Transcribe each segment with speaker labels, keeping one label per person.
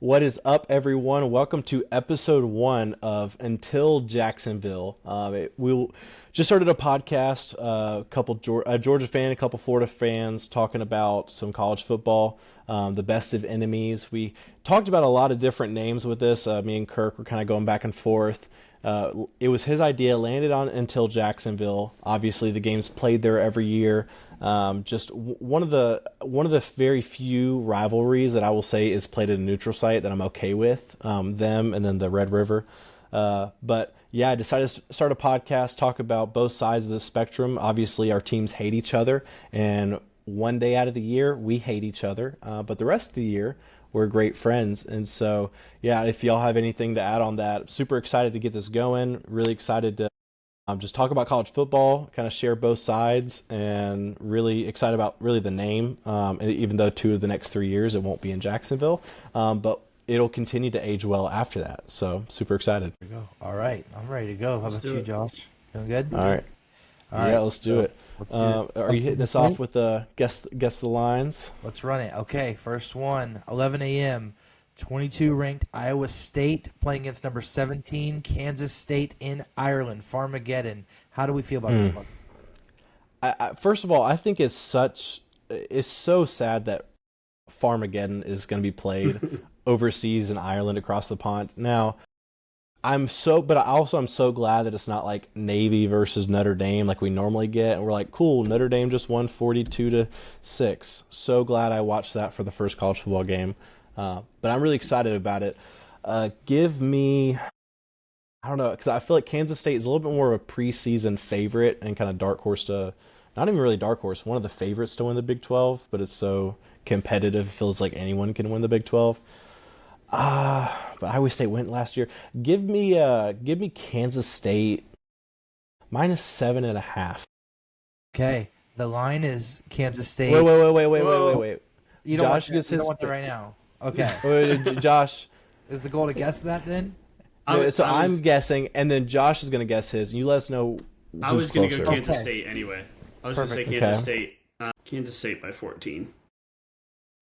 Speaker 1: What is up, everyone? Welcome to episode one of Until Jacksonville. We just started a podcast. A Georgia fan, a couple Florida fans talking about some college football, the best of enemies. We talked about a lot of different names with this. Me and Kirk were kind of going back and forth. It was his idea, landed on Until Jacksonville. Obviously, the game's played there every year. One of the very few rivalries that I will say is played at a neutral site that I'm okay with. Them and then the Red River. But yeah, I decided to start a podcast, talk about both sides of the spectrum. Obviously, our teams hate each other, and one day out of the year we hate each other. But the rest of the year we're great friends. And so yeah, if y'all have anything to add on that, super excited to get this going. Really excited to just talk about college football, kind of share both sides, and really excited about really the name. Even though 2 of the next 3 years it won't be in Jacksonville, but it'll continue to age well after that. So super excited.
Speaker 2: There we go. All right, I'm ready to go. How about you, Josh? Feeling good?
Speaker 1: All right. Yeah, let's do it.
Speaker 2: Let's do
Speaker 1: Are you hitting us off with guess the lines?
Speaker 2: Let's run it. Okay, first one, 11 a.m. 22 ranked Iowa State playing against number 17 Kansas State in Ireland. Farmageddon. How do we feel about this one?
Speaker 1: First of all, I think it's so sad that Farmageddon is going to be played overseas in Ireland across the pond. Now, I'm so glad that it's not like Navy versus Notre Dame like we normally get, and we're like, cool, Notre Dame just won 42-6. So glad I watched that for the first college football game. But I'm really excited about it. Give me, I don't know, because I feel like Kansas State is a little bit more of a preseason favorite and kind of dark horse to, not even really dark horse, one of the favorites to win the Big 12, but it's so competitive, it feels like anyone can win the Big 12. But Iowa State went last year. Give me Kansas State -7.5.
Speaker 2: Okay, the line is Kansas State.
Speaker 1: Wait.
Speaker 2: You
Speaker 1: Josh
Speaker 2: don't
Speaker 1: gets his
Speaker 2: want that right now. Okay.
Speaker 1: Josh.
Speaker 2: Is the goal to guess that then?
Speaker 1: I'm guessing, and then Josh is going to guess his. You let us know who's
Speaker 3: I was going to
Speaker 1: closer.
Speaker 3: go Kansas
Speaker 2: Okay.
Speaker 3: State anyway. I was going to say
Speaker 2: Perfect.
Speaker 3: Kansas
Speaker 1: Okay.
Speaker 3: State. Kansas State by 14.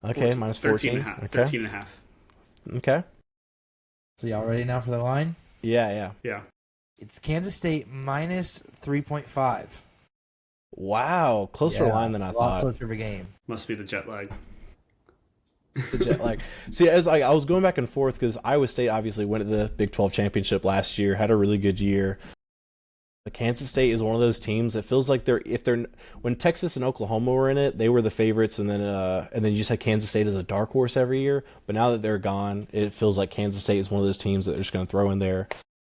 Speaker 1: Okay,
Speaker 3: 14
Speaker 1: -14.
Speaker 3: 13 and a half.
Speaker 1: Okay.
Speaker 3: 13 and a half.
Speaker 1: Okay.
Speaker 2: So y'all ready now for the line?
Speaker 1: Yeah.
Speaker 3: Yeah.
Speaker 2: It's Kansas State -3.5.
Speaker 1: Wow, closer line than I
Speaker 2: A lot
Speaker 1: thought.
Speaker 2: closer of a game.
Speaker 3: Must be the jet lag.
Speaker 1: The jet lag. See, as I was going back and forth because Iowa State obviously went to the Big 12 championship last year, had a really good year. But Kansas State is one of those teams that feels like when Texas and Oklahoma were in it, they were the favorites, and then you just had Kansas State as a dark horse every year. But now that they're gone, it feels like Kansas State is one of those teams that they're just going to throw in there.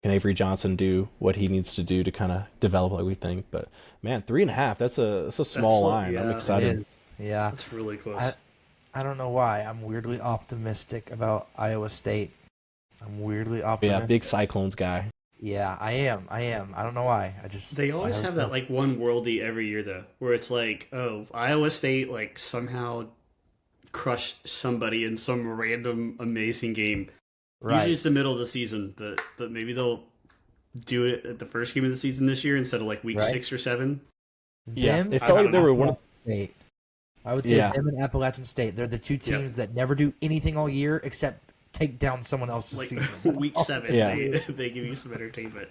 Speaker 1: Can Avery Johnson do what he needs to do to kind of develop like we think? But man, 3.5, that's a small line. I'm
Speaker 3: yeah.
Speaker 1: excited.
Speaker 2: It is. Yeah.
Speaker 3: That's really close.
Speaker 2: I don't know why. I'm weirdly optimistic about Iowa State. I'm weirdly optimistic.
Speaker 1: Yeah, big Cyclones guy.
Speaker 2: Yeah, I am. I don't know why.
Speaker 3: They always have that like one worldy every year though, where it's like, oh, Iowa State like somehow crushed somebody in some random amazing game.
Speaker 2: Right.
Speaker 3: Usually it's the middle of the season, but maybe they'll do it at the first game of the season this year instead of like week
Speaker 2: Right.
Speaker 3: 6 or 7.
Speaker 1: Yeah,
Speaker 2: Them
Speaker 1: it felt like
Speaker 3: don't
Speaker 1: they
Speaker 3: know.
Speaker 1: were one of
Speaker 2: State. I would say
Speaker 1: Yeah.
Speaker 2: them and Appalachian State. They're the two teams that never do anything all year except take down someone else's
Speaker 3: Like
Speaker 2: season.
Speaker 3: week 7,
Speaker 1: Yeah.
Speaker 3: they give you some entertainment.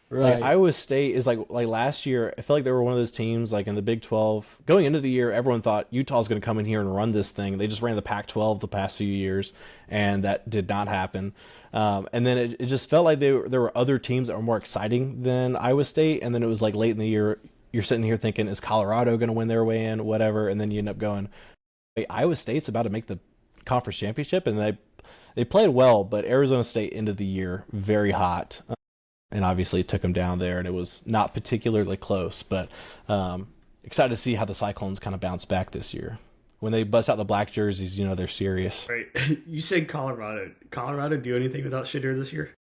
Speaker 2: Right.
Speaker 1: Like Iowa State is like last year. I feel like they were one of those teams like in the Big 12 going into the year. Everyone thought Utah's going to come in here and run this thing. They just ran the Pac-12 the past few years, and that did not happen. And then it just felt like there were other teams that were more exciting than Iowa State. And then it was like late in the year, you're sitting here thinking, is Colorado going to win their way in? Whatever, and then you end up going, wait, Iowa State's about to make the conference championship, and they played well, but Arizona State ended the year very hot. And obviously it took them down there, and it was not particularly close. But excited to see how the Cyclones kind of bounce back this year. When they bust out the black jerseys, they're serious.
Speaker 3: Right. You said Colorado. Colorado do anything without Shadur this year?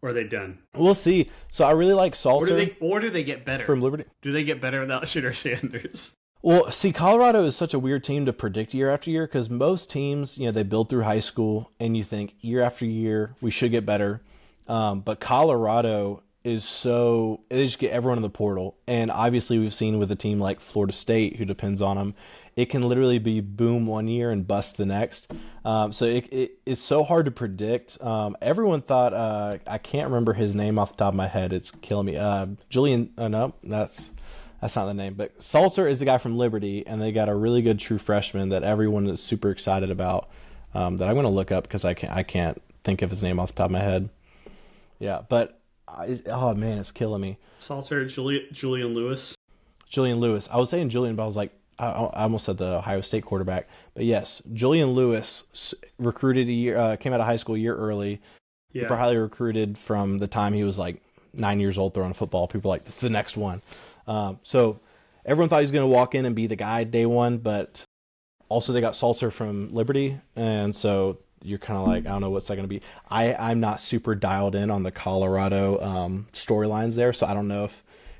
Speaker 3: Or are they done?
Speaker 1: We'll see. So I really like
Speaker 3: Or
Speaker 1: Salter
Speaker 3: do they get better?
Speaker 1: from Liberty.
Speaker 3: Do they get better without Shadur Sanders?
Speaker 1: Well, see, Colorado is such a weird team to predict year after year because most teams, they build through high school, and you think year after year we should get better. But Colorado is they just get everyone in the portal. And obviously we've seen with a team like Florida State, who depends on them, it can literally be boom one year and bust the next. So it's so hard to predict. Everyone thought, I can't remember his name off the top of my head. It's killing me. Julian, no, that's not the name. But Salter is the guy from Liberty, and they got a really good true freshman that everyone is super excited about. That I'm going to look up because I can't think of his name off the top of my head. Yeah, but oh man, it's killing me.
Speaker 3: Salter, Julian Lewis.
Speaker 1: Julian Lewis. I was saying Julian, but I was like, I almost said the Ohio State quarterback. But yes, Julian Lewis recruited came out of high school a year early.
Speaker 3: Yeah.
Speaker 1: Super highly recruited from the time he was like 9 years old throwing football. People were like, this is the next one. So everyone thought he was going to walk in and be the guy day one, but also they got Salter from Liberty. And so you're kind of like, I don't know what's that going to be. I'm not super dialed in on the Colorado storylines there, so I don't know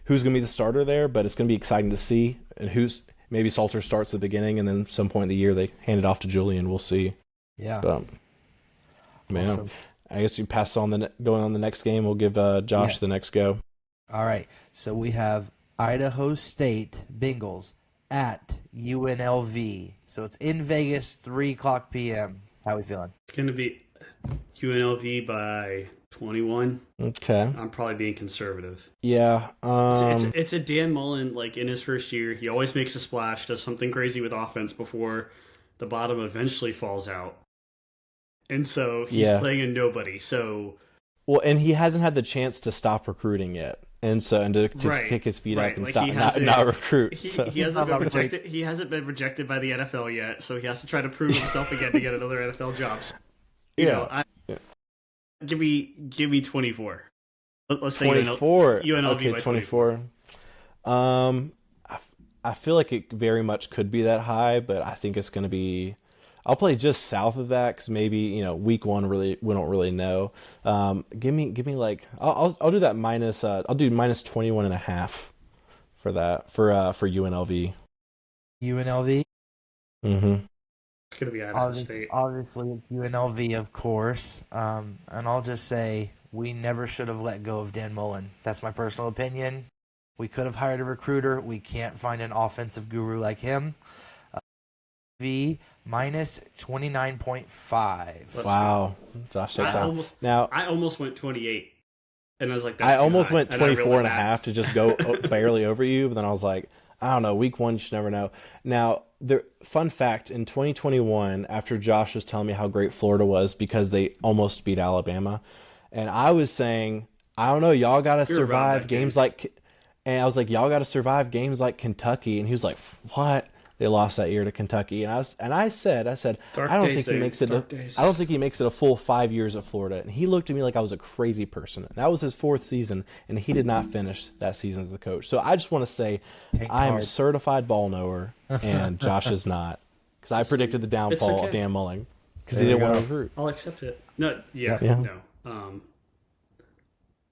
Speaker 1: who's going to be the starter there, but it's going to be exciting to see. And maybe Salter starts at the beginning, and then some point in the year they hand it off to Julian. We'll see.
Speaker 2: Yeah.
Speaker 1: But, man,
Speaker 2: Awesome.
Speaker 1: I guess you pass on going on the next game. We'll give Josh the next go.
Speaker 2: All right. So we have Idaho State Bengals at UNLV. So it's in Vegas, 3:00 p.m. How we feeling?
Speaker 3: It's going to be UNLV by 21.
Speaker 1: Okay.
Speaker 3: I'm probably being conservative.
Speaker 1: Yeah.
Speaker 3: It's a Dan Mullen, like in his first year, he always makes a splash, does something crazy with offense before the bottom eventually falls out. And so he's playing a nobody. So
Speaker 1: well, and he hasn't had the chance to stop recruiting yet. And so to kick his feet up and
Speaker 3: like
Speaker 1: stop not recruit.
Speaker 3: He hasn't been rejected. He hasn't been rejected by the NFL yet, so he has to try to prove himself again to get another NFL job. Give me 24. Let's say
Speaker 1: 24.
Speaker 3: UNLV
Speaker 1: okay,
Speaker 3: by
Speaker 1: 24. I feel like it very much could be that high, but I think it's going to be. I'll play just south of that because maybe week one we don't really know. Give me like I'll do that minus. I'll do minus 21.5 for that for UNLV.
Speaker 2: UNLV.
Speaker 1: Mm-hmm.
Speaker 3: It's gonna be Idaho State.
Speaker 2: Obviously, it's UNLV, of course. And I'll just say we never should have let go of Dan Mullen. That's my personal opinion. We could have hired a recruiter. We can't find an offensive guru like him. V minus 29.5.
Speaker 1: Wow, Josh takes out. Now
Speaker 3: I almost went 28, and I was like, that's
Speaker 1: I
Speaker 3: too
Speaker 1: almost
Speaker 3: high.
Speaker 1: went 24.5 to just go barely over you, but then I was like, I don't know. Week one, you should never know. Now, fun fact: in 2021, after Josh was telling me how great Florida was because they almost beat Alabama, and I was saying, I don't know, y'all got to survive games like, and I was like, y'all got to survive games like Kentucky, and he was like, what? They lost that year to Kentucky, and I said, I don't think he makes it. I don't think he makes it a full 5 years at Florida. And he looked at me like I was a crazy person. And that was his 4th season, and he did not finish that season as the coach. So I just want to say, I am a certified ball knower, and Josh is not, because I predicted the downfall of Dan Mullen because he didn't want to recruit.
Speaker 3: I'll accept it. No.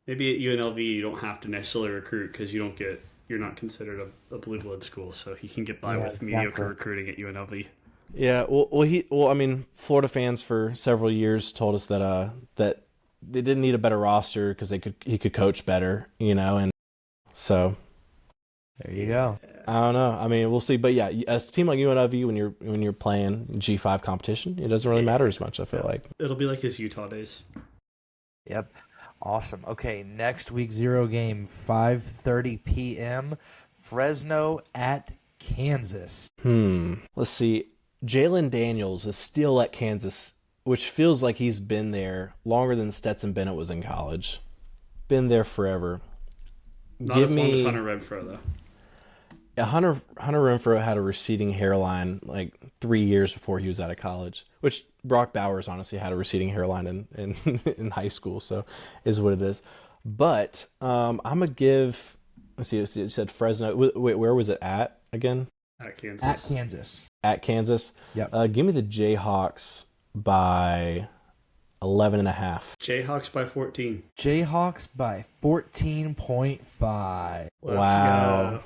Speaker 3: Maybe at UNLV you don't have to necessarily recruit because you're not considered a blue blood school, so he can get by with mediocre recruiting at UNLV.
Speaker 1: Yeah, I mean, Florida fans for several years told us that that they didn't need a better roster because he could coach better, and so
Speaker 2: there you go.
Speaker 1: I don't know. I mean, we'll see, but yeah, as a team like UNLV, when you're playing G5 competition, it doesn't really matter as much. I feel like
Speaker 3: it'll be like his Utah days.
Speaker 2: Yep. Awesome. Okay, next week 0 game, 5:30 p.m. Fresno at Kansas.
Speaker 1: Let's see. Jalen Daniels is still at Kansas, which feels like he's been there longer than Stetson Bennett was in college. Been there forever.
Speaker 3: Not as long as Hunter Renfrow, though.
Speaker 1: Yeah, Hunter Renfrow had a receding hairline like 3 years before he was out of college, which Brock Bowers honestly had a receding hairline in high school, so is what it is. But I'm gonna give. Let's see. You said Fresno. Wait, where was it at again?
Speaker 3: At
Speaker 2: Kansas.
Speaker 1: At Kansas.
Speaker 2: Yep.
Speaker 1: Give me the Jayhawks by 11.5.
Speaker 3: Jayhawks by 14.
Speaker 2: Jayhawks by 14.5.
Speaker 1: Wow.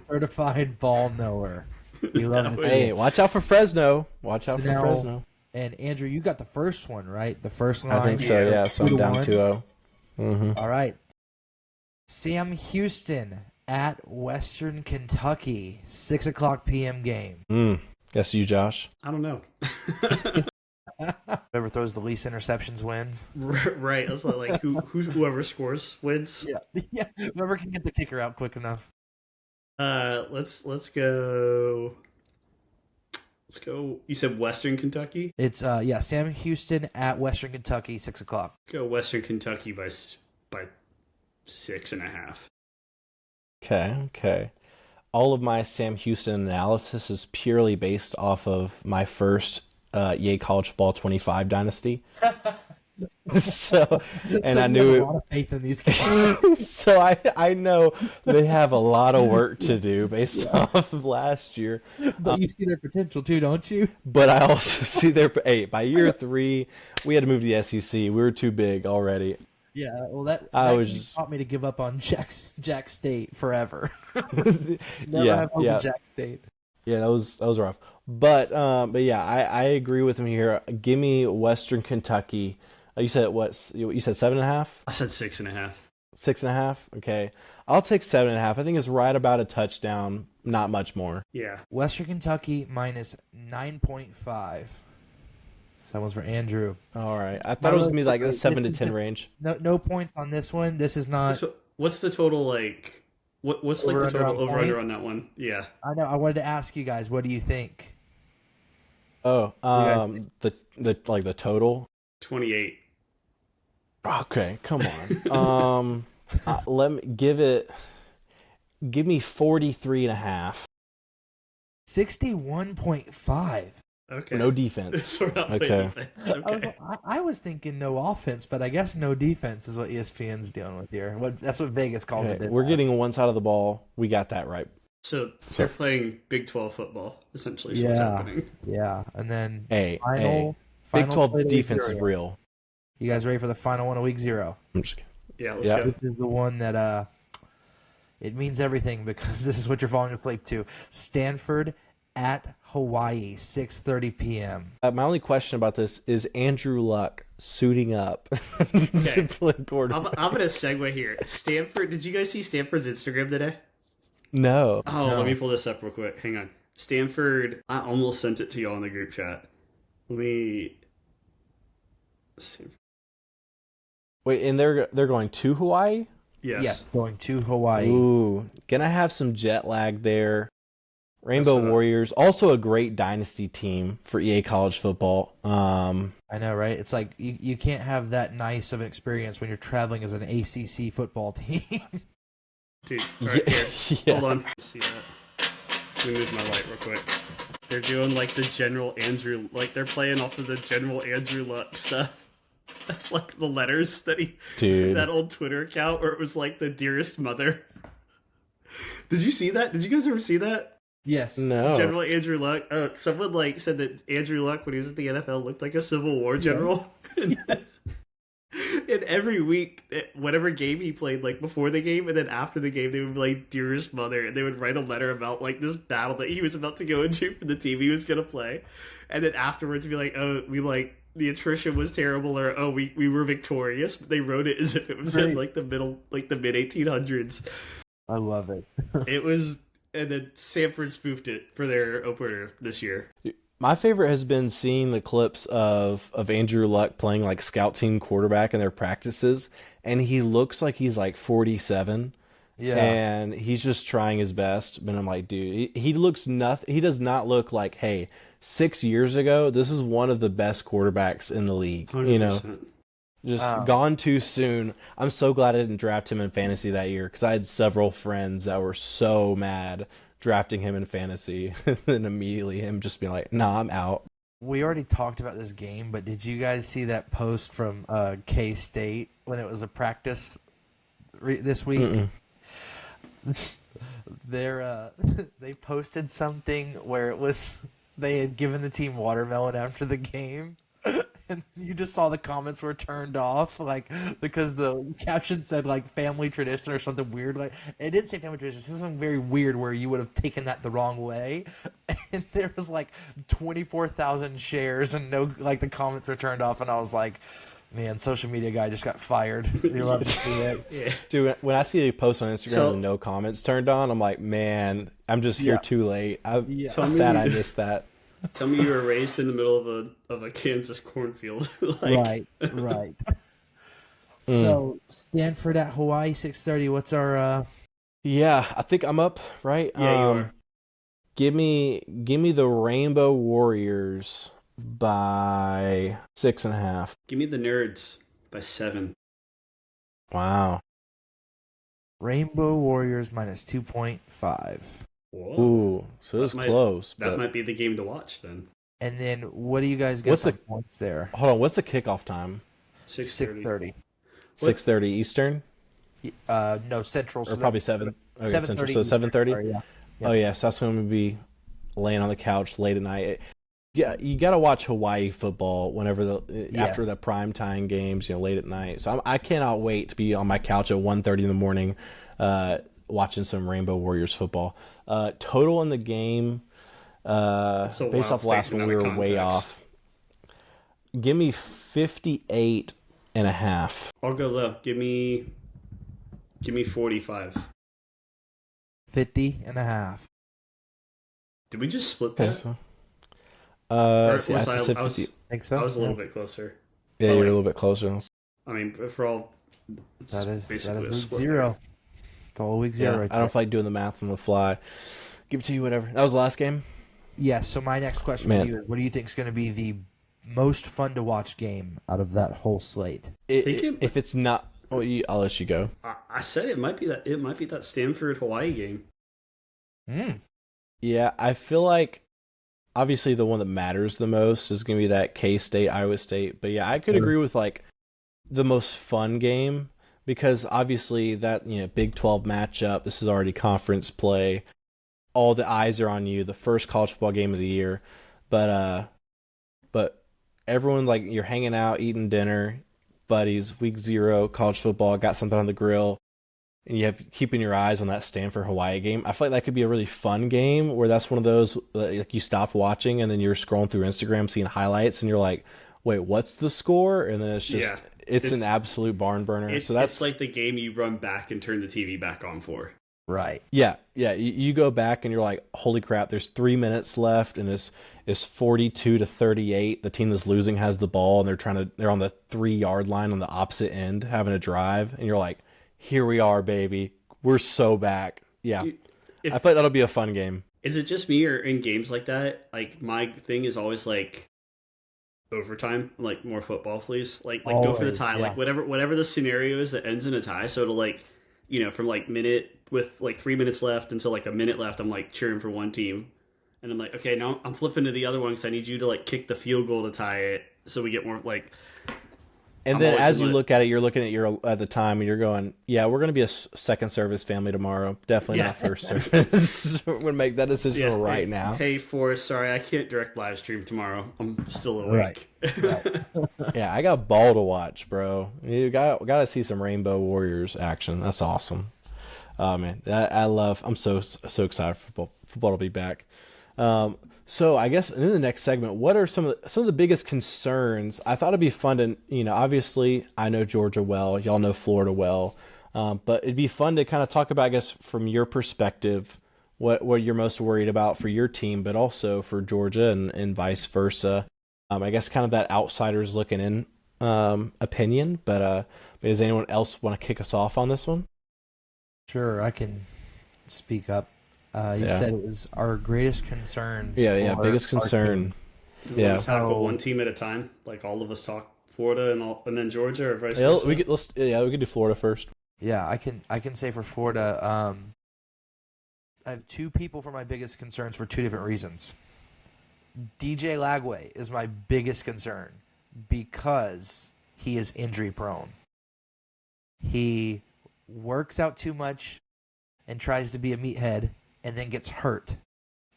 Speaker 2: Certified ball knower. You love it.
Speaker 1: Hey, watch out for Fresno. Watch out for Fresno.
Speaker 2: And Andrew, you got the first one, right? The first line.
Speaker 1: I think so, yeah. So I'm down 2-0. Mm-hmm.
Speaker 2: All right. Sam Houston at Western Kentucky, 6:00 p.m. game.
Speaker 1: Guess you, Josh.
Speaker 3: I don't know.
Speaker 2: Whoever throws the least interceptions wins.
Speaker 3: Right. That's like whoever scores wins.
Speaker 2: Yeah. Whoever can get the kicker out quick enough.
Speaker 3: Let's go. Let's go. You said Western Kentucky?
Speaker 2: It's Sam Houston at Western Kentucky, 6:00.
Speaker 3: Let's go Western Kentucky by 6.5.
Speaker 1: Okay. All of my Sam Houston analysis is purely based off of my first Yay College Football 25 dynasty. I knew
Speaker 2: a lot of faith in these guys.
Speaker 1: So I know they have a lot of work to do based off of last year.
Speaker 2: But you see their potential too, don't you?
Speaker 1: But I also see by year 3, we had to move to the SEC. We were too big already.
Speaker 2: Yeah, well, that taught me to give up on Jack State forever. Never have hope in Jack State.
Speaker 1: Yeah, that was rough. But yeah, I agree with him here. Give me Western Kentucky. You said what? You said 7.5?
Speaker 3: I said 6.5.
Speaker 1: 6.5. Okay, I'll take 7.5. I think it's right about a touchdown, not much more.
Speaker 3: Yeah.
Speaker 2: Western Kentucky minus 9.5. So that was for Andrew.
Speaker 1: All right, I thought it was gonna be like a 7 to 10 range.
Speaker 2: No points on this one. This is not.
Speaker 3: So what's the total like? What's like the total over under on that one? Yeah.
Speaker 2: I know. I wanted to ask you guys. What do you think?
Speaker 1: Oh, the total.
Speaker 3: 28.
Speaker 1: Okay, come on. Let me give me 43.5.
Speaker 2: 61.5.
Speaker 3: Okay.
Speaker 1: No defense.
Speaker 3: So we're not playing defense. Okay.
Speaker 2: I was thinking no offense, but I guess no defense is what ESPN's dealing with here. That's what Vegas calls it.
Speaker 1: We're getting one side of the ball. We got that right.
Speaker 3: So they're playing Big 12 football, essentially. Is what's happening.
Speaker 2: Yeah, and then
Speaker 1: Big 12 defense is real.
Speaker 2: You guys ready for the final one of week 0?
Speaker 1: I'm just kidding.
Speaker 3: Yeah, let's go.
Speaker 2: This is the one that it means everything because this is what you're falling asleep to. Stanford at Hawaii, 6:30 p.m.
Speaker 1: My only question about this is Andrew Luck suiting up to play quarterback.
Speaker 3: I'm going to segue here. Stanford, did you guys see Stanford's Instagram today?
Speaker 1: No.
Speaker 3: Oh, let me pull this up real quick. Hang on. Stanford, I almost sent it to y'all in the group chat.
Speaker 1: Wait, and they're going to Hawaii?
Speaker 3: Yes,
Speaker 2: going to Hawaii.
Speaker 1: Ooh, gonna have some jet lag there. Rainbow Warriors, also a great dynasty team for EA College Football.
Speaker 2: I know, right? It's like you can't have that nice of an experience when you're traveling as an ACC football team.
Speaker 3: Dude, right here. Hold on. Let's see that. Let me move my light real quick. They're doing like the General Andrew, like they're playing off of the General Andrew Luck stuff. Like the letters that that old Twitter account where it was like the dearest mother. Did you see that? Did you guys ever see that?
Speaker 2: Yes.
Speaker 1: No.
Speaker 3: General Andrew Luck. Someone like said that Andrew Luck when he was at the NFL looked like a Civil War general. Yes. And every week, whatever game he played, like before the game and then after the game, they would be like, dearest mother, and they would write a letter about like this battle that he was about to go into for the team he was going to play. And then afterwards be like, oh, we like, the attrition was terrible, or oh, we were victorious. But they wrote it as if it was in like the mid 1800s.
Speaker 2: I love it.
Speaker 3: It was, and then Sanford spoofed it for their opener this year.
Speaker 1: My favorite has been seeing the clips of Andrew Luck playing like scout team quarterback in their practices, and he looks like he's like 47. Yeah, and he's just trying his best. But I'm like, dude, he looks nothing. He does not look like, hey, 6 years ago, this is one of the best quarterbacks in the league. 100%. You know, just gone too soon. I'm so glad I didn't draft him in fantasy that year because I had several friends that were so mad drafting him in fantasy, and then immediately him just being like, nah, I'm out.
Speaker 2: We already talked about this game, but did you guys see that post from K-State when it was a practice this week? They posted something where it was they had given the team watermelon after the game. And you just saw the comments were turned off, like, because the caption said, like, family tradition or something weird. Like, it didn't say family tradition. It said something very weird where you would have taken that the wrong way. And there was, like, 24,000 shares and no, like, the comments were turned off. And I was like, Man, social media guy just got fired. You love to see it.
Speaker 3: Yeah.
Speaker 1: Dude, when I see a post on Instagram
Speaker 3: So-
Speaker 1: with no comments turned on, I'm like, man, I'm just here too late. I'm
Speaker 2: Yeah.
Speaker 1: sad I missed that.
Speaker 3: Tell me you were raised in the middle of a Kansas cornfield.
Speaker 2: Right. So Stanford at Hawaii, 6:30. What's our?
Speaker 1: Yeah, I think I'm up, right?
Speaker 3: Yeah, you are.
Speaker 1: Give me the Rainbow Warriors by 6.5.
Speaker 3: Give me the Nerds by 7.
Speaker 1: Wow.
Speaker 2: Rainbow Warriors minus 2.5.
Speaker 3: Whoa.
Speaker 1: Ooh, so it was close.
Speaker 3: That
Speaker 1: but
Speaker 3: might be the game to watch then.
Speaker 2: And then what do you guys get
Speaker 1: What's
Speaker 2: for
Speaker 1: the-
Speaker 2: points there?
Speaker 1: hold on, what's the kickoff time?
Speaker 3: 6:30.
Speaker 2: 6:30.
Speaker 1: 6:30 Eastern,
Speaker 2: No, Central.
Speaker 1: or probably 7. Okay, Central.
Speaker 2: 7:30.
Speaker 1: So 7:30.
Speaker 2: Yeah.
Speaker 1: Oh yeah, so that's when we'll be laying on the couch late at night. Yeah, you got to watch Hawaii football whenever after the prime time games, late at night. So I cannot wait to be on my couch at 1:30 in the morning, watching some Rainbow Warriors football. Total in the game, based off last one, we were way off. Give me 58.5.
Speaker 3: I'll go low. Give me 45.
Speaker 2: 50.5.
Speaker 3: Did we just split
Speaker 1: Okay,
Speaker 3: that?
Speaker 1: so
Speaker 3: Or
Speaker 1: see,
Speaker 3: was
Speaker 1: I said 50.
Speaker 2: Think so?
Speaker 3: I was a little bit closer.
Speaker 1: Yeah,
Speaker 3: Oh,
Speaker 1: you're
Speaker 3: wait.
Speaker 1: a little bit closer.
Speaker 3: I mean, for all, it's
Speaker 2: That is
Speaker 3: basically a
Speaker 2: week
Speaker 3: split.
Speaker 2: 0. It's all week 0
Speaker 1: Yeah,
Speaker 2: right
Speaker 1: I don't feel like doing the math on the fly. Give it to you, whatever. That was the last game.
Speaker 2: Yeah, so my next question
Speaker 1: Man.
Speaker 2: for you is, what do you think is going to be the most fun to watch game out of that whole slate?
Speaker 1: If it's not, well, I'll let you go.
Speaker 3: I said it might be that Stanford Hawaii game.
Speaker 1: Yeah, I feel like obviously the one that matters the most is going to be that K-State, Iowa State. But yeah, I could agree with like the most fun game because obviously that, Big 12 matchup, this is already conference play. All the eyes are on you, the first college football game of the year. But everyone, like, you're hanging out, eating dinner, buddies, week 0, college football, got something on the grill. And you have keeping your eyes on that Stanford Hawaii game. I feel like that could be a really fun game where that's one of those like you stop watching and then you're scrolling through Instagram seeing highlights and you're like, wait, what's the score? And then it's just it's an absolute barn burner. So that's
Speaker 3: like the game you run back and turn the TV back on for.
Speaker 2: Right.
Speaker 1: Yeah. You go back and you're like, holy crap! There's 3 minutes left and it's 42-38. The team that's losing has the ball and they're on the 3-yard line on the opposite end having a drive and you're like, here we are, baby. We're so back. Yeah. I feel like that'll be a fun game.
Speaker 3: Is it just me or in games like that? Like my thing is always like overtime. I'm like, more football, please. Like go for the tie.
Speaker 2: Yeah.
Speaker 3: Like whatever the scenario is that ends in a tie. So it'll like, from like minute with like 3 minutes left until like a minute left, I'm like cheering for one team. And I'm like, okay, now I'm flipping to the other one because I need you to like kick the field goal to tie it so we get more like.
Speaker 1: And then as you look at it, you're looking at the time and you're going, yeah, we're going to be a second service family tomorrow. Definitely not first service. We're going to make that decision right now.
Speaker 3: Hey, Forrest, sorry, I can't direct live stream tomorrow. I'm still awake.
Speaker 2: Right.
Speaker 1: Yeah, I got ball to watch, bro. You got to see some Rainbow Warriors action. That's awesome. Oh, man. I'm so excited for football to be back. So I guess in the next segment, what are some of the biggest concerns? I thought it'd be fun to, obviously I know Georgia well, y'all know Florida well, but it'd be fun to kind of talk about, I guess, from your perspective, what you're most worried about for your team, but also for Georgia and vice versa. I guess kind of that outsiders looking in opinion, but does anyone else want to kick us off on this one?
Speaker 2: Sure, I can speak up. You said it was our greatest concerns.
Speaker 1: Yeah, biggest concern.
Speaker 3: Yeah, let's tackle one team at a time. Like all of us talk Florida and then Georgia, or vice versa.
Speaker 1: We could do Florida first.
Speaker 2: Yeah, I can say for Florida, I have 2 people for my biggest concerns for 2 different reasons. DJ Lagway is my biggest concern because he is injury prone. He works out too much and tries to be a meathead and then gets hurt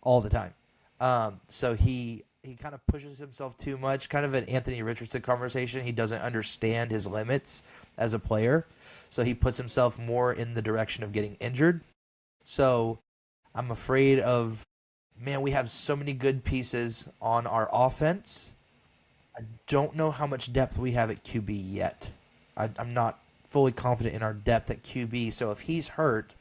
Speaker 2: all the time. So he kind of pushes himself too much, kind of an Anthony Richardson conversation. He doesn't understand his limits as a player, so he puts himself more in the direction of getting injured. So I'm afraid of, we have so many good pieces on our offense, Don't know how much depth we have at QB yet. I'm not fully confident in our depth at QB, so if he's hurt,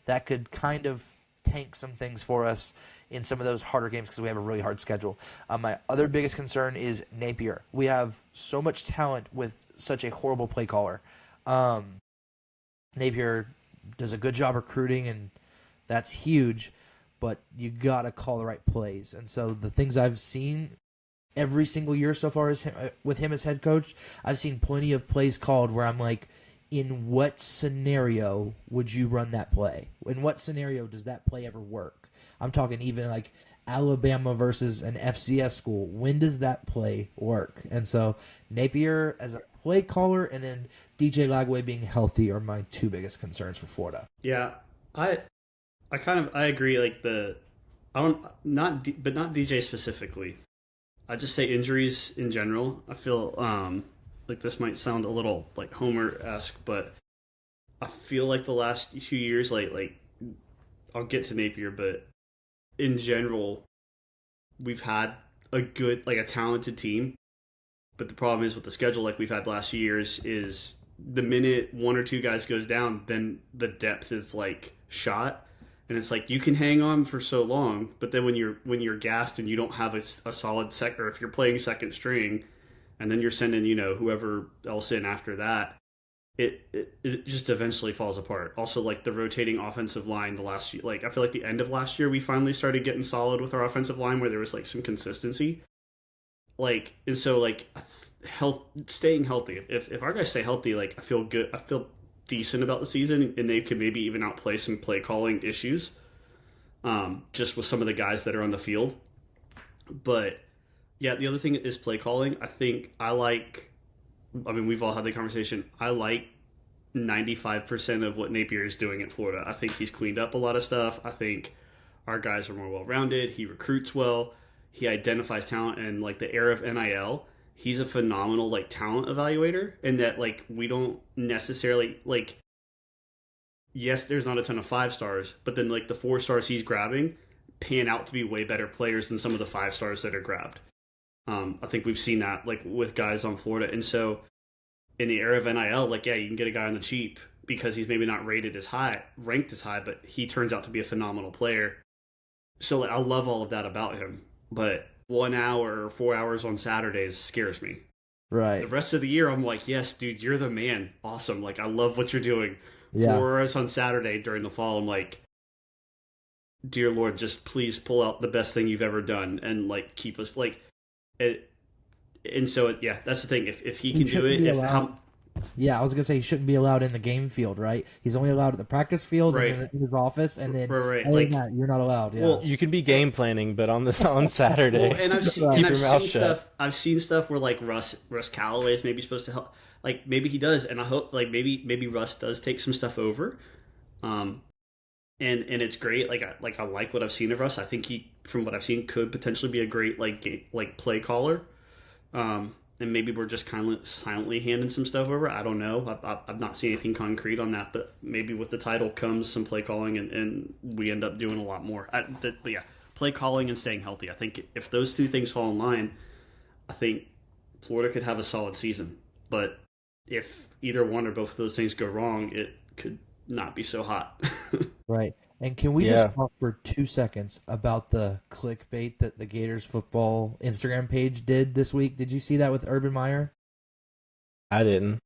Speaker 2: that could kind of tank some things for us in some of those harder games because we have a really hard schedule. My other biggest concern is Napier. We have so much talent with such a horrible play caller. Napier does a good job recruiting, and that's huge, but you got to call the right plays. And so the things I've seen every single year so far with him as head coach, I've seen plenty of plays called where I'm like, in what scenario would you run that play? In what scenario does that play ever work? I'm talking even like Alabama versus an FCS school. When does that play work? And so Napier as a play caller and then DJ Lagway being healthy are my two biggest concerns for Florida.
Speaker 3: Yeah, I agree. Like not DJ specifically. I just say injuries in general. I feel like this might sound a little like Homer-esque, but I feel like the last few years, like I'll get to Napier, but in general, we've had a good, like a talented team. But the problem is with the schedule, like we've had the last few years, is the minute one or two guys goes down, then the depth is like shot. And it's like you can hang on for so long, but then when you're gassed and you don't have a solid second, or if you're playing second string, and then you're sending whoever else in after that, it just eventually falls apart. Also, like the rotating offensive line, the last year, like I feel like the end of last year we finally started getting solid with our offensive line where there was like some consistency. Like and so like staying healthy. If our guys stay healthy, like I feel good. I feel decent about the season, and they could maybe even outplay some play calling issues just with some of the guys that are on the field. But yeah, the other thing is play calling. We've all had the conversation. I like 95% of what Napier is doing at Florida. I think he's cleaned up a lot of stuff. I think our guys are more well-rounded. He recruits well. He identifies talent, and like the era of NIL, he's a phenomenal like talent evaluator, and that like we don't necessarily like. Yes, there's not a ton of 5 stars, but then like the 4 stars he's grabbing pan out to be way better players than some of the 5 stars that are grabbed. I think we've seen that like with guys on Florida, and so in the era of NIL, like yeah, you can get a guy on the cheap because he's maybe not ranked as high, but he turns out to be a phenomenal player. So like, I love all of that about him, but 1 hour or 4 hours on Saturdays scares me.
Speaker 2: Right.
Speaker 3: The rest of the year, I'm like, yes, dude, you're the man. Awesome. Like, I love what you're doing.
Speaker 2: Yeah.
Speaker 3: 4 hours on Saturday during the fall, I'm like, dear Lord, just please pull out the best thing you've ever done and like keep us like it. And so, yeah, that's the thing. If he can do it,
Speaker 2: yeah, I was gonna say he shouldn't be allowed in the game field, right? He's only allowed at the practice field
Speaker 3: right.
Speaker 2: and in his office, and then
Speaker 3: right.
Speaker 2: Like, you're not allowed. Yeah.
Speaker 1: Well, you can be game planning, but on Saturday,
Speaker 3: well, and I've seen stuff where like Russ Callaway is maybe supposed to help. Like maybe he does, and I hope like maybe Russ does take some stuff over. And it's great. Like I like what I've seen of Russ. I think he, from what I've seen, could potentially be a great like play caller. And maybe we're just kind of silently handing some stuff over. I don't know. I've not seen anything concrete on that, but maybe with the title comes some play calling, and we end up doing a lot more. But yeah, play calling and staying healthy. I think if those two things fall in line, I think Florida could have a solid season. But if either one or both of those things go wrong, it could not be so hot.
Speaker 2: Right. And can we just talk for 2 seconds about the clickbait that the Gators football Instagram page did this week? Did you see that with Urban Meyer?
Speaker 1: I didn't.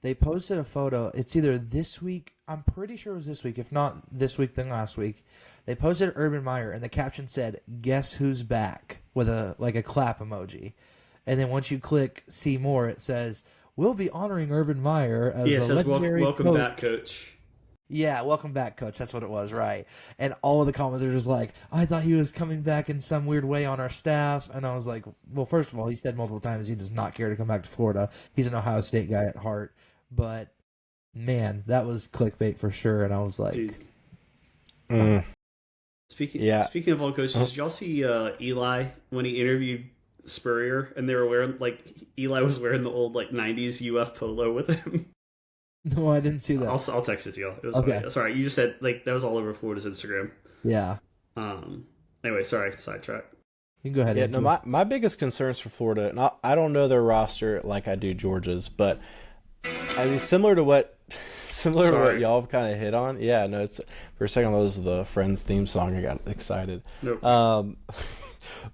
Speaker 2: They posted a photo. It's either this week. I'm pretty sure it was this week. If not this week, then last week. They posted Urban Meyer, and the caption said, "Guess who's back?" with a clap emoji. And then once you click see more, it says, "We'll be honoring Urban Meyer as a legendary
Speaker 3: welcome back, coach."
Speaker 2: Yeah, welcome back, coach. That's what it was, right? And all of the comments are just like, I thought he was coming back in some weird way on our staff. And I was like, well, first of all, he said multiple times he does not care to come back to Florida. He's an Ohio State guy at heart. But, man, that was clickbait for sure. And I was like...
Speaker 3: Speaking of all coaches, did y'all see Eli when he interviewed Spurrier? And they were wearing, Eli was wearing the old, 90s UF polo with him.
Speaker 2: No, I didn't see that.
Speaker 3: I'll text it to y'all. It was
Speaker 2: okay.
Speaker 3: Funny. Sorry, you just said that was all over Florida's Instagram.
Speaker 2: Yeah.
Speaker 3: Anyway, sorry, sidetrack.
Speaker 2: You can go ahead.
Speaker 1: Yeah,
Speaker 2: Andrew.
Speaker 1: no, my biggest concerns for Florida, and I don't know their roster like I do Georgia's, but I mean similar to what
Speaker 3: Sorry.
Speaker 1: y'all have kind of hit on. Yeah, no, it's for a second that was the Friends theme song. I got excited.
Speaker 3: Nope.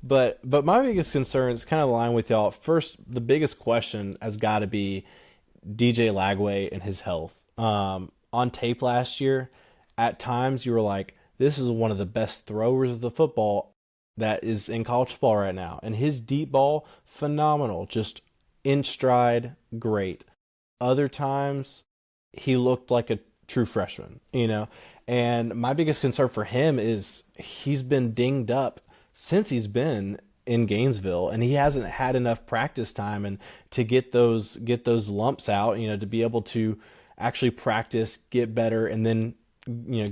Speaker 1: But my biggest concern is kind of aligned with y'all. First, the biggest question has got to be DJ Lagway and his health. On tape last year, at times you were like, this is one of the best throwers of the football that is in college football right now. And his deep ball, phenomenal. Just in stride, great. Other times, he looked like a true freshman, you know? And my biggest concern for him is he's been dinged up since he's been in Gainesville, and he hasn't had enough practice time and to get those lumps out, you know, to be able to actually practice, get better, and then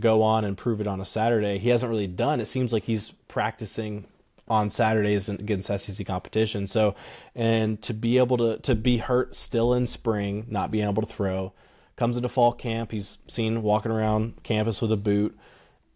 Speaker 1: go on and prove it on a Saturday. He hasn't really done. It seems like he's practicing on Saturdays against SEC competition. So, and to be able to be hurt still in spring, not being able to throw, comes into fall camp. He's seen walking around campus with a boot.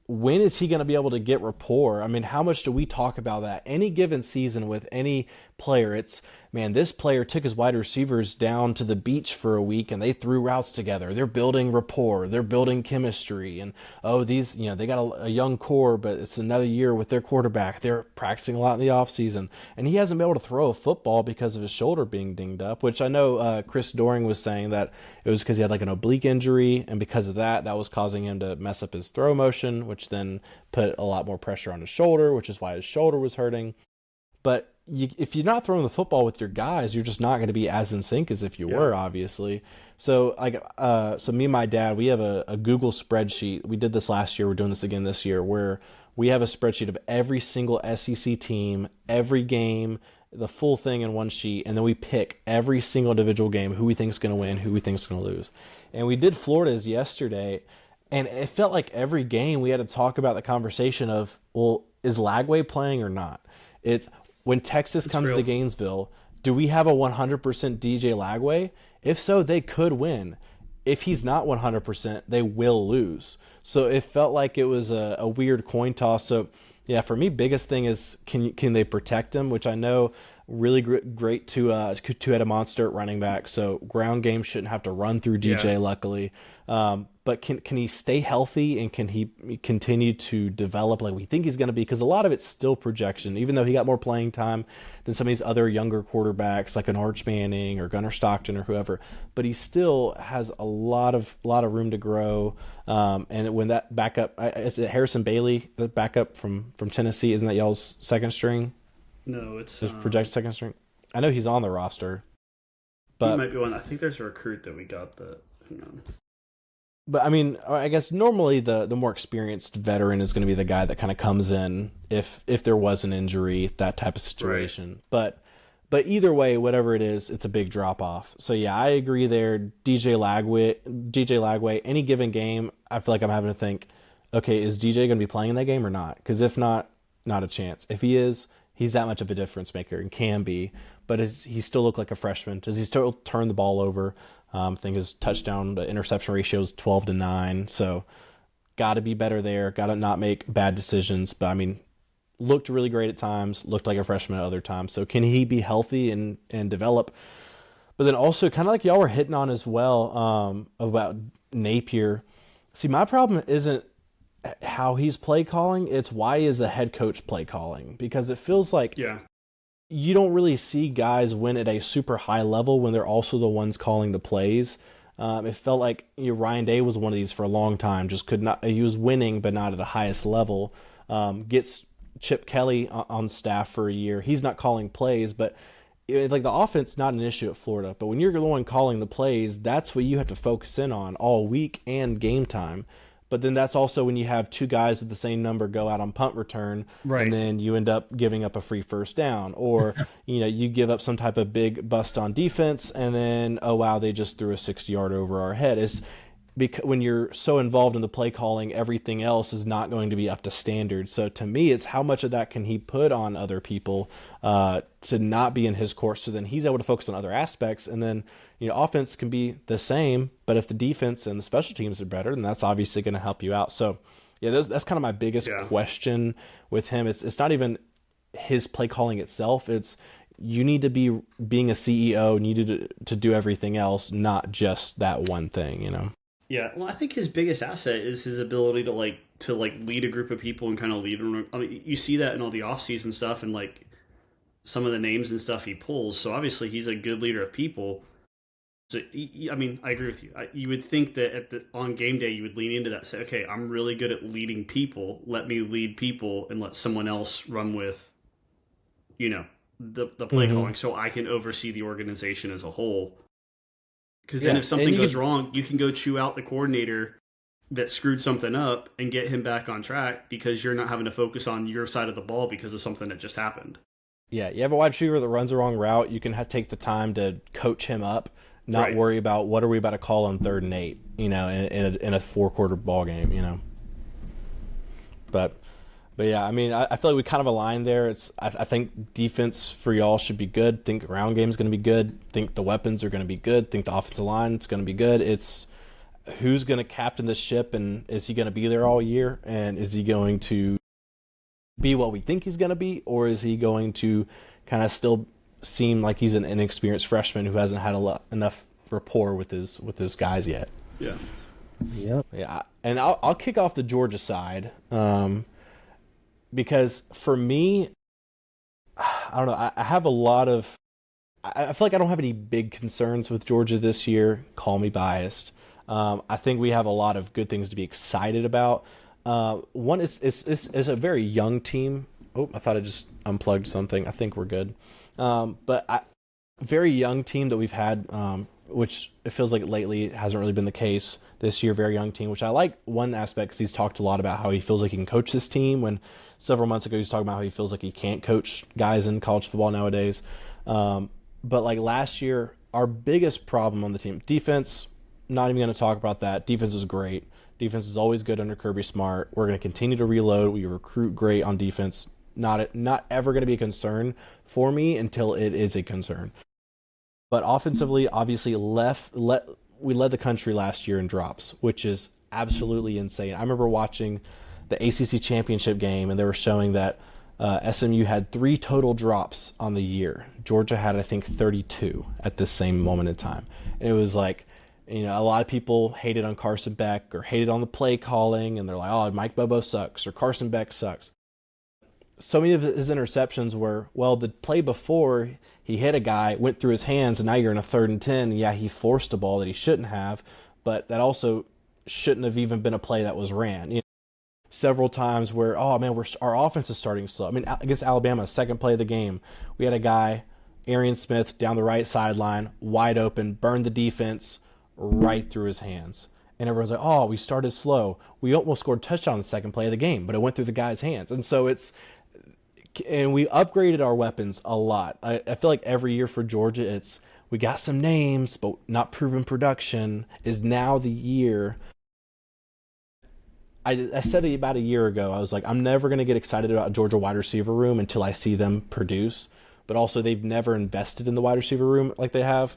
Speaker 1: When is he going to be able to get rapport? I mean, how much do we talk about that? Any given season with any player, it's, man, this player took his wide receivers down to the beach for a week and they threw routes together. They're building rapport. They're building chemistry. And, oh, these, they got a young core, but it's another year with their quarterback. They're practicing a lot in the offseason. And he hasn't been able to throw a football because of his shoulder being dinged up, which I know Chris Doring was saying that it was because he had like an oblique injury. And because of that, that was causing him to mess up his throw motion, which then put a lot more pressure on his shoulder, which is why his shoulder was hurting. But if you're not throwing the football with your guys, you're just not going to be as in sync as if you were, obviously. So, so me and my dad, we have a Google spreadsheet. We did this last year. We're doing this again this year, where we have a spreadsheet of every single SEC team, every game, the full thing in one sheet, and then we pick every single individual game, who we think is going to win, who we think is going to lose. And we did Florida's yesterday, and it felt like every game we had to talk about the conversation of, well, is Lagway playing or not? It's when Texas comes to Gainesville, do we have a 100% DJ Lagway? If so, they could win. If he's not 100%, they will lose. So it felt like it was a weird coin toss. So, yeah, for me, biggest thing is can they protect him, which I know really great two-headed monster at running back. So ground game shouldn't have to run through DJ, luckily. But can he stay healthy and can he continue to develop like we think he's going to be? Because a lot of it's still projection, even though he got more playing time than some of these other younger quarterbacks like an Arch Manning or Gunnar Stockton or whoever. But he still has a lot of room to grow. And when that backup, is it Harrison Bailey, the backup from Tennessee? Isn't that y'all's second string?
Speaker 3: No, it's
Speaker 1: projected second string. I know he's on the roster, but
Speaker 3: he might be one. I think there's a recruit that we got that. Hang on.
Speaker 1: But I mean, I guess normally the more experienced veteran is going to be the guy that kind of comes in if there was an injury, that type of situation. Right. But either way, whatever it is, it's a big drop off. So yeah, I agree there. DJ Lagway, any given game, I feel like I'm having to think, okay, is DJ going to be playing in that game or not? Because if not, not a chance. If he is, he's that much of a difference maker and can be. But he still look like a freshman? Does he still turn the ball over? I think his touchdown to interception ratio is 12-9. So got to be better there. Got to not make bad decisions. But I mean, looked really great at times. Looked like a freshman at other times. So can he be healthy and develop? But then also kind of like y'all were hitting on as well about Napier. See, my problem isn't how he's play calling. It's why is a head coach play calling? Because it feels like you don't really see guys win at a super high level when they're also the ones calling the plays. It felt like Ryan Day was one of these for a long time. Just could not. He was winning, but not at the highest level. Gets Chip Kelly on staff for a year. He's not calling plays, but like the offense not an issue at Florida. But when you're the one calling the plays, that's what you have to focus in on all week and game time. But then that's also when you have two guys with the same number go out on punt return, and then you end up giving up a free first down, or you give up some type of big bust on defense, and then oh wow, they just threw a 60-yard over our head. Is because when you're so involved in the play calling, everything else is not going to be up to standard. So to me, it's how much of that can he put on other people to not be in his course, so then he's able to focus on other aspects, and then offense can be the same, but if the defense and the special teams are better, then that's obviously going to help you out. So yeah, that's kind of my biggest question with him. It's not even his play calling itself. It's you need to be being a CEO, needed to do everything else, not just that one thing, you know.
Speaker 3: Yeah, well, I think his biggest asset is his ability to lead a group of people and kind of lead them. I mean, you see that in all the off-season stuff and like some of the names and stuff he pulls. So obviously he's a good leader of people. So I mean, I agree with you. You would think that on game day you would lean into that, say, okay, I'm really good at leading people. Let me lead people and let someone else run with, you know, the play calling, so I can oversee the organization as a whole. Because then if something goes wrong, you can go chew out the coordinator that screwed something up and get him back on track because you're not having to focus on your side of the ball because of something that just happened.
Speaker 1: Yeah, you have a wide receiver that runs the wrong route. You can take the time to coach him up, not worry about what are we about to call on 3rd and 8, you know, in a 4-quarter ball game, you know. But yeah, I mean, I feel like we kind of aligned there. I think defense for y'all should be good. Think ground game is going to be good. Think the weapons are going to be good. Think the offensive line is going to be good. It's who's going to captain this ship, and is he going to be there all year? And is he going to be what we think he's going to be, or is he going to kind of still seem like he's an inexperienced freshman who hasn't had enough rapport with his guys yet?
Speaker 3: Yeah.
Speaker 1: Yep. Yeah, and I'll kick off the Georgia side. Because for me, I don't know, I have a lot of – I feel like I don't have any big concerns with Georgia this year. Call me biased. I think we have a lot of good things to be excited about. One is a very young team. Oh, I thought I just unplugged something. I think we're good. Very young team that we've had, which it feels like lately it hasn't really been the case this year. Very young team, which I like one aspect because he's talked a lot about how he feels like he can coach this team, when several months ago he was talking about how he feels like he can't coach guys in college football nowadays. But like last year, our biggest problem on the team, defense, not even going to talk about that. Defense is great. Defense is always good under Kirby Smart. We're going to continue to reload. We recruit great on defense. Not ever going to be a concern for me until it is a concern. But offensively, obviously, we led the country last year in drops, which is absolutely insane. I remember watching the ACC championship game, and they were showing that SMU had 3 total drops on the year. Georgia had, I think, 32 at this same moment in time. And it was like, you know, a lot of people hated on Carson Beck or hated on the play calling, and they're like, oh, Mike Bobo sucks or Carson Beck sucks. So many of his interceptions were, well, the play before he hit a guy, went through his hands, and now you're in a 3rd and 10. Yeah, he forced a ball that he shouldn't have, but that also shouldn't have even been a play that was ran. You know, several times where, oh man, our offense is starting slow. I mean, against Alabama, second play of the game, we had a guy, Arian Smith, down the right sideline, wide open, burned the defense right through his hands. And everyone's like, oh, we started slow. We almost scored a touchdown on the second play of the game, but it went through the guy's hands. And so and we upgraded our weapons a lot. I feel like every year for Georgia, we got some names, but not proven production. Is now the year. I said it about a year ago. I was like, I'm never going to get excited about a Georgia wide receiver room until I see them produce. But also, they've never invested in the wide receiver room like they have.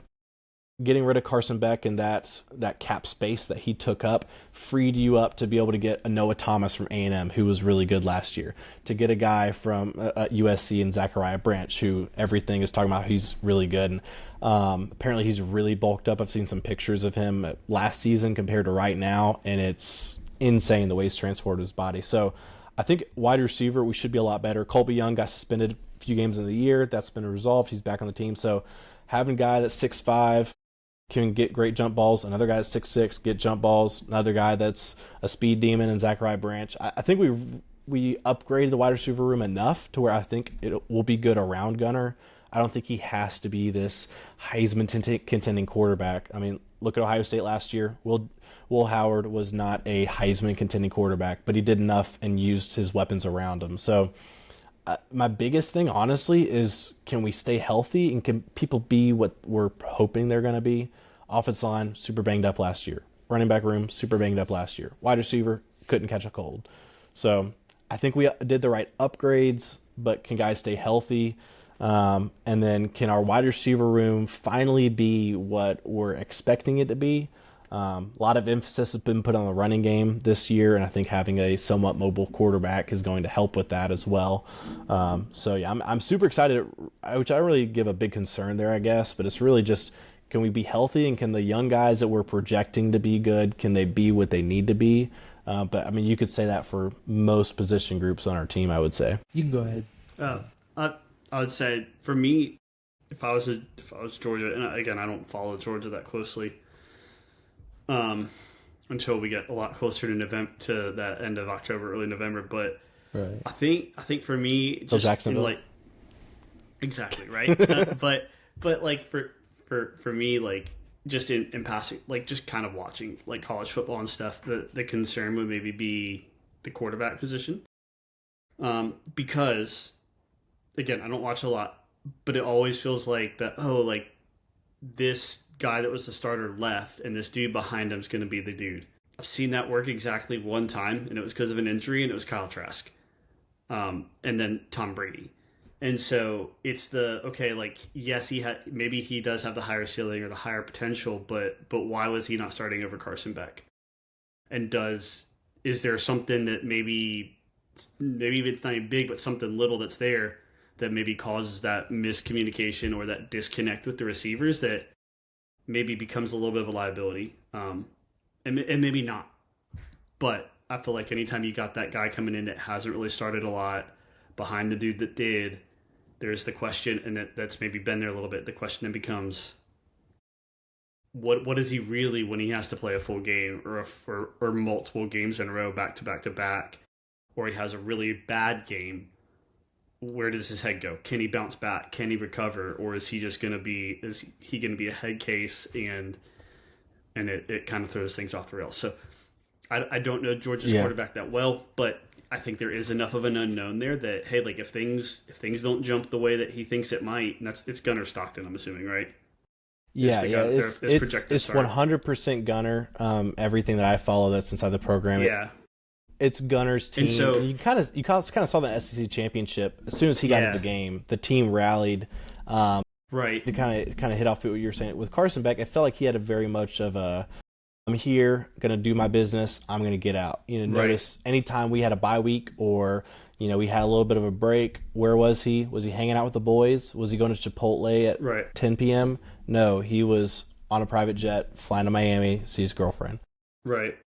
Speaker 1: Getting rid of Carson Beck and that cap space that he took up freed you up to be able to get a Noah Thomas from A&M, who was really good last year, to get a guy from USC and Zachariah Branch, who everything is talking about he's really good. And apparently he's really bulked up. I've seen some pictures of him last season compared to right now, and it's insane the way he's transformed his body. So I think wide receiver, we should be a lot better. Colby Young got suspended a few games in the year. That's been resolved. He's back on the team. So having a guy that's 6'5", can get great jump balls. Another guy that's 6'6", get jump balls. Another guy that's a speed demon in Zachariah Branch. I think we upgraded the wide receiver room enough to where I think it will be good around Gunner. I don't think he has to be this Heisman contending quarterback. I mean, look at Ohio State last year. Will Howard was not a Heisman contending quarterback, but he did enough and used his weapons around him. So my biggest thing, honestly, is can we stay healthy and can people be what we're hoping they're going to be? Offensive line, super banged up last year. Running back room, super banged up last year. Wide receiver, couldn't catch a cold. So I think we did the right upgrades, but can guys stay healthy? And then can our wide receiver room finally be what we're expecting it to be? A lot of emphasis has been put on the running game this year, and I think having a somewhat mobile quarterback is going to help with that as well. So yeah, I'm super excited, which I don't really give a big concern there, I guess, but it's really just, can we be healthy, and can the young guys that we're projecting to be good, can they be what they need to be? But I mean, you could say that for most position groups on our team, I would say.
Speaker 2: You can go ahead.
Speaker 3: I would say for me, if I was Georgia, and again, I don't follow Georgia that closely, until we get a lot closer to November, to that end of October, early November. But
Speaker 2: right.
Speaker 3: I think for me, just
Speaker 1: Jacksonville.
Speaker 3: Exactly right. but like for me, like just in passing, like just kind of watching like college football and stuff, the concern would maybe be the quarterback position, because again, I don't watch a lot, but it always feels like that. Oh, like this guy that was the starter left, and this dude behind him is going to be the dude. I've seen that work exactly one time, and it was because of an injury, and it was Kyle Trask, and then Tom Brady. And so it's like, yes, maybe he does have the higher ceiling or the higher potential, but why was he not starting over Carson Beck? And is there something that maybe it's not even big, but something little that's there that maybe causes that miscommunication or that disconnect with the receivers that maybe becomes a little bit of a liability, and maybe not. But I feel like anytime you got that guy coming in that hasn't really started a lot behind the dude that did, there's the question, and that's maybe been there a little bit. The question then becomes, what is he really when he has to play a full game or multiple games in a row, back to back to back, or he has a really bad game? Where does his head go? Can he bounce back? Can he recover? Or is he going to be a head case, and it kind of throws things off the rails? So I don't know Georgia's quarterback that well, but I think there is enough of an unknown there that, hey, like if things don't jump the way that he thinks it might, and it's Gunnar Stockton, I'm assuming, right?
Speaker 1: Yeah, it's 100% Gunnar. Everything that I follow that's inside the program, it's Gunner's team. And so you kind of saw the SEC championship as soon as he got into the game. The team rallied,
Speaker 3: right,
Speaker 1: to kind of hit off what you were saying with Carson Beck. I felt like he had a very much of a, I'm here, gonna do my business, I'm gonna get out. Notice anytime we had a bye week or we had a little bit of a break, where was he? Was he hanging out with the boys? Was he going to Chipotle at 10 p.m.? No, he was on a private jet flying to Miami to see his girlfriend.
Speaker 3: Right.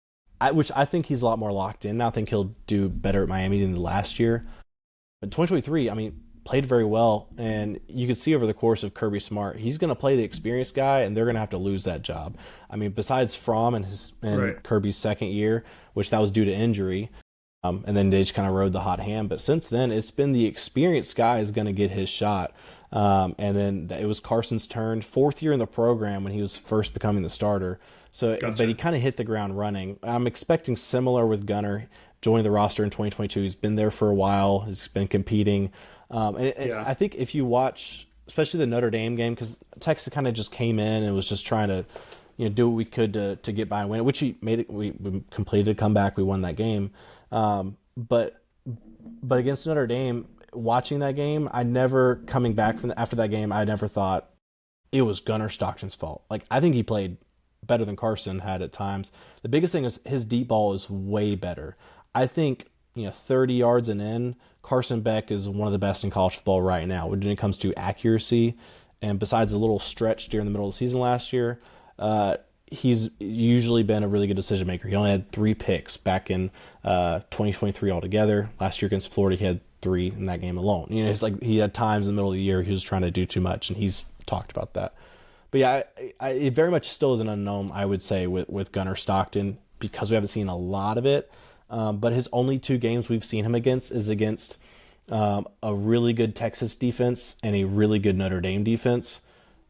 Speaker 1: Which I think he's a lot more locked in now. I think he'll do better at Miami than last year. But 2023, I mean, played very well. And you could see over the course of Kirby Smart, he's going to play the experienced guy, and they're going to have to lose that job. I mean, besides Fromm and Kirby's second year, which that was due to injury, and then they just kind of rode the hot hand. But since then, it's been the experienced guy is going to get his shot. And then it was Carson's turn, fourth year in the program when he was first becoming the starter. So, gotcha. But he kind of hit the ground running. I'm expecting similar with Gunnar joining the roster in 2022. He's been there for a while. He's been competing. And I think if you watch, especially the Notre Dame game, because Texas kind of just came in and was just trying to, do what we could to get by and win it, which he made it. We completed a comeback. We won that game. But against Notre Dame, watching that game, I never coming back after that game, I never thought it was Gunnar Stockton's fault. Like, I think he played better than Carson had at times. The biggest thing is his deep ball is way better. I think 30 yards and in, Carson Beck is one of the best in college football right now when it comes to accuracy. And besides a little stretch during the middle of the season last year, he's usually been a really good decision maker. He only had 3 picks back in 2023 altogether. Last year against Florida, he had 3 in that game alone. It's like he had times in the middle of the year he was trying to do too much, and he's talked about that. But yeah, it very much still is an unknown, I would say, with Gunnar Stockton, because we haven't seen a lot of it. But his only 2 games we've seen him against is against a really good Texas defense and a really good Notre Dame defense.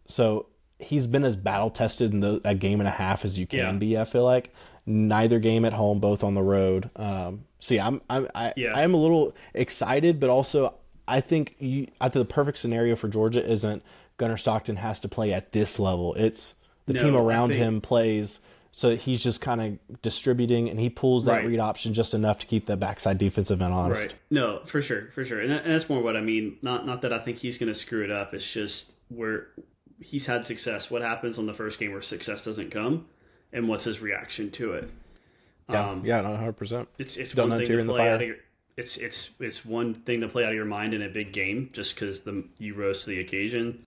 Speaker 1: So he's been as battle-tested in a game and a half as you can be, I feel like. Neither game at home, both on the road. So yeah, I am a little excited, but also I think the perfect scenario for Georgia isn't Gunnar Stockton has to play at this level. It's the team around him plays, so he's just kind of distributing, and he pulls that read option just enough to keep the backside defensive end honest.
Speaker 3: Right. No, for sure. And that's more what I mean. Not that I think he's going to screw it up. It's just where he's had success. What happens on the first game where success doesn't come? and what's his reaction to it.
Speaker 1: Yeah, no, 100%.
Speaker 3: It's
Speaker 1: Don't
Speaker 3: one
Speaker 1: know
Speaker 3: thing
Speaker 1: you're
Speaker 3: to
Speaker 1: in the
Speaker 3: play out
Speaker 1: fire.
Speaker 3: of your it's one thing to play out of your mind in a big game just because you rose to the occasion,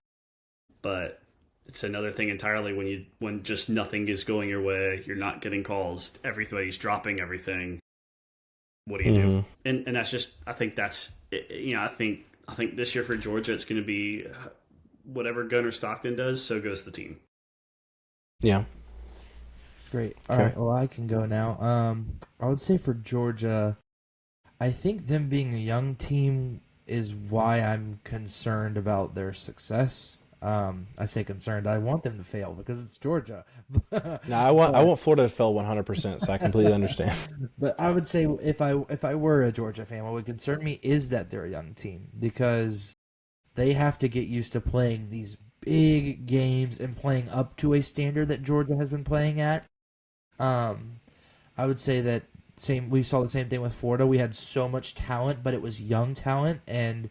Speaker 3: but it's another thing entirely when just nothing is going your way, you're not getting calls, everybody's dropping everything. What do you do? And that's just I think that's I think this year for Georgia it's going to be whatever Gunnar Stockton does, so goes the team.
Speaker 1: Yeah.
Speaker 2: Great. All right. Well, I can go now. I would say for Georgia, I think them being a young team is why I'm concerned about their success. I say concerned. I want them to fail because it's Georgia.
Speaker 1: No, I want Florida to fail 100%, so I completely understand.
Speaker 2: But I would say if I were a Georgia fan, what would concern me is that they're a young team because they have to get used to playing these big games and playing up to a standard that Georgia has been playing at. I would say that we saw the same thing with Florida. We had so much talent, but it was young talent, and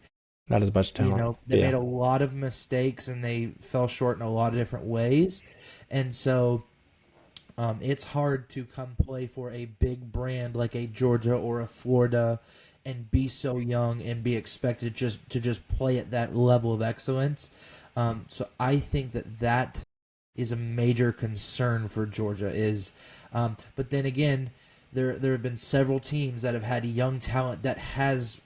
Speaker 1: Not as much talent.
Speaker 2: they made a lot of mistakes and they fell short in a lot of different ways. And so it's hard to come play for a big brand like a Georgia or a Florida and be so young and be expected to just play at that level of excellence. So I think that is a major concern for Georgia. But then again, there have been several teams that have had young talent that has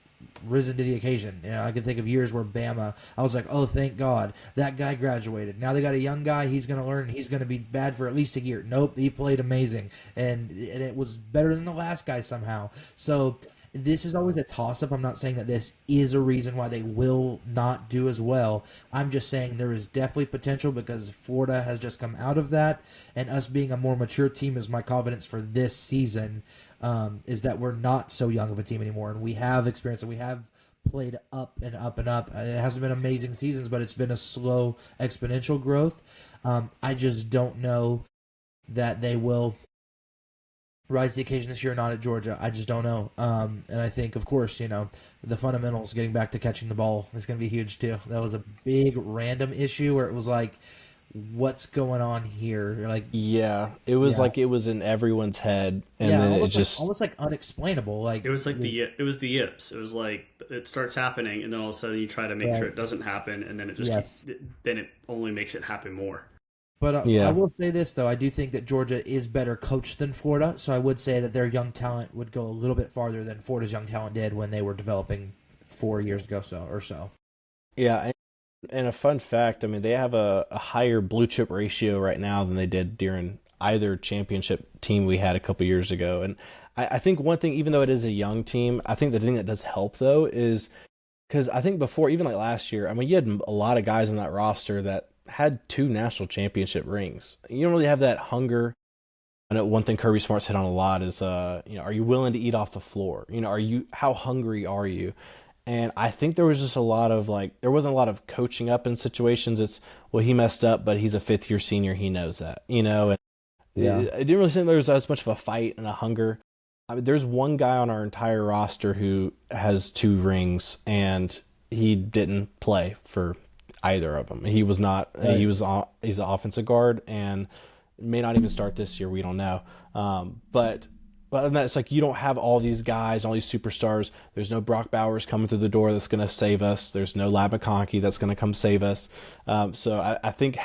Speaker 2: risen to the occasion. I can think of years where Bama, I was like, oh, thank God, that guy graduated. Now they got a young guy, he's going to learn, he's going to be bad for at least a year. Nope, he played amazing, and it was better than the last guy somehow. So this is always a toss-up. I'm not saying that this is a reason why they will not do as well. I'm just saying there is definitely potential because Florida has just come out of that, and us being a more mature team is my confidence for this season, is that we're not so young of a team anymore, and we have experience, and we have played up and up and up. It hasn't been amazing seasons, but it's been a slow exponential growth. I just don't know that they will rise to the occasion this year or not at Georgia. I just don't know. And I think, of course, the fundamentals, getting back to catching the ball, is going to be huge too. That was a big random issue where it was like, what's going on here?
Speaker 1: It was like it was in everyone's head, and then it just
Speaker 2: almost like unexplainable. Like
Speaker 3: it was like the yips. It was like it starts happening, and then all of a sudden you try to make sure it doesn't happen, and then it just then it only makes it happen more.
Speaker 2: But I will say this, though. I do think that Georgia is better coached than Florida, so I would say that their young talent would go a little bit farther than Florida's young talent did when they were developing 4 years ago or so.
Speaker 1: Yeah, and a fun fact, I mean, they have a higher blue chip ratio right now than they did during either championship team we had a couple years ago. And I think one thing, even though it is a young team, I think the thing that does help, though, is because I think before, even like last year, I mean, you had a lot of guys on that roster that had 2 national championship rings. You don't really have that hunger. I know one thing Kirby Smart's hit on a lot is, are you willing to eat off the floor? How hungry are you? And I think there was just a lot of there wasn't a lot of coaching up in situations. It's, well, he messed up, but he's a 5th-year senior. He knows that, and it didn't really seem there was as much of a fight and a hunger. I mean, there's one guy on our entire roster who has 2 rings, and he didn't play for either of them. He was not. Right. He's an offensive guard and may not even start this year. We don't know. But other than that, it's like you don't have all these guys, all these superstars. There's no Brock Bowers coming through the door that's going to save us. There's no Lab McConkey that's going to come save us. So I think